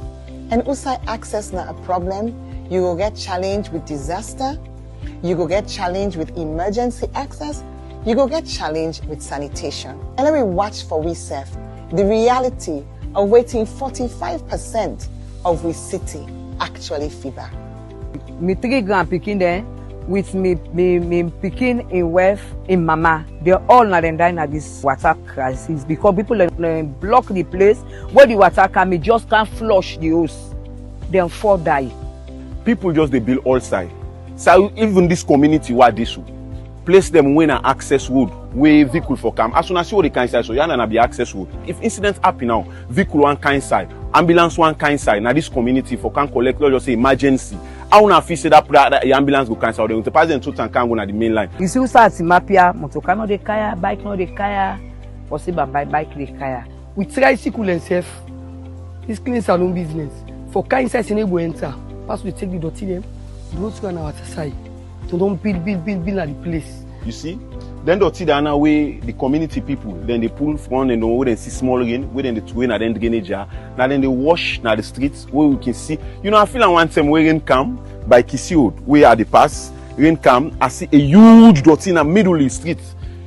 And outside access not a problem, you will get challenged with disaster, you will get challenged with emergency access, you will get challenged with sanitation. And let me watch for we self the reality of waiting 45% of we city actually fever. Me 3 grand picking there with me picking in wealth in mama. They're all not dying at this water crisis because people block the place where the water come, just can't flush the hose. Then 4 die. People just they build all side. So even this community what this place them when an access road where vehicle for come. As soon as you the kind side, so you na be access road. If incidents happen now, vehicle one kind side, ambulance one kind side. Now this community for can collect, let's just say emergency. I wanna feel say that the ambulance go cancel. They will pass them to can go na the main line. You see who starts in Mapia, motocar no de kaya, bike no de kaya, possible by bike de kaya. We try to cool ourselves. This clean salon business. For kind size in able enter. Pass we take the dirty them, go to on our side. So don't build at the place. You see? Then dirty the other way the community people, then they pull front and where they see small rain, where then they twin and then drainage jar. Now then they wash now the streets where we can see. You know, I feel like one time where rain come by Kisi Road, where at the pass, rain come, I see a huge dirty in the middle of the street.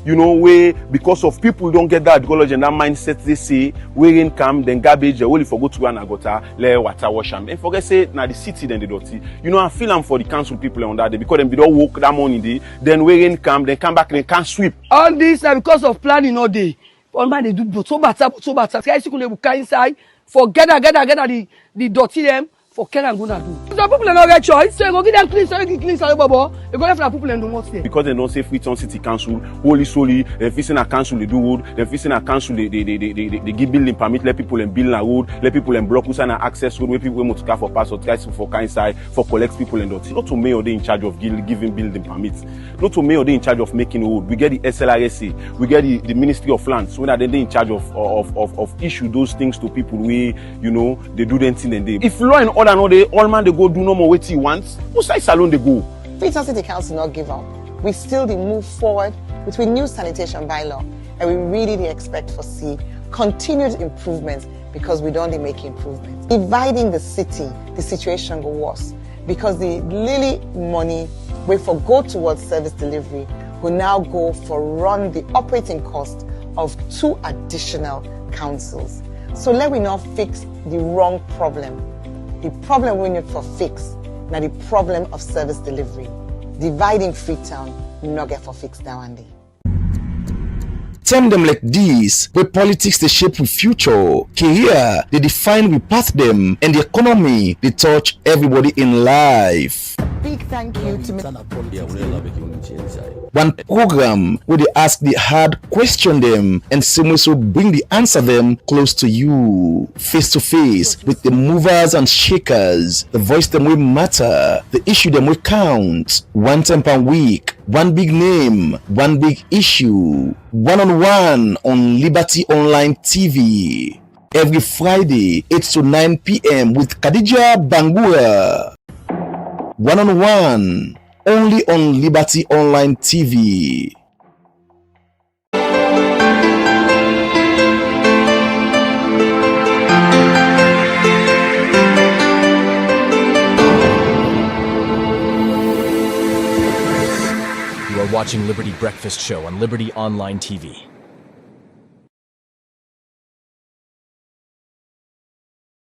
you know, where because of people don't get that ideology and that mindset, they say, where rain come, then garbage, they only forgot to go and agota, let water wash them. And forget say, now the city, then the dirty. You know, I feel them for the council people on that day because them don't work that morning day, then where rain come, then come back and can't sweep. All this are because of planning all day. All man they do so bad. Guys, you can look inside, forget the dirty them. For care and gonna do. Some people are not get choice, so you go give them clean, so you clean, so babo. You go left for people and do what's there. Because they don't say Freetown City Council, holy solely, they're facing a council, they do road, they're facing a council, they give building permit, let people and build a road, let people and block us and access road where people want to car for pass or try for kind side, for collect people and dot. Not to mayor they in charge of giving building permits. Not to mayor they in charge of making road. We get the SLRSA, we get the Ministry of Lands, when they in charge of issue those things to people where, you know, they do them thing and they. If law and order no they all man they go do no more what he wants, who side salon they go? Freetown City Council not give up. We still move forward with new sanitation bylaw, and we really expect to see continued improvements because we don't make improvements. Dividing the city, the situation go worse because the Lily money we for go towards service delivery will now go for run the operating cost of 2 additional councils. So let we not fix the wrong problem. The problem we need for fix, now the problem of service delivery. Dividing Freetown, not get for fix now and then. Term them like this, where politics they shape with future, career they define we path them, and the economy they touch everybody in life. Big thank you to one program where they ask the hard question them and seamlessly bring the answer them close to you, face to face with the movers and shakers, the voice them will matter, the issue them will count. 1 time per week, one big name, one big issue, one-on-one on Liberty Online TV. Every Friday, 8 to 9 p.m. with Khadija Bangura. One-on-one, only on Liberty Online TV. You are watching Liberty Breakfast Show on Liberty Online TV.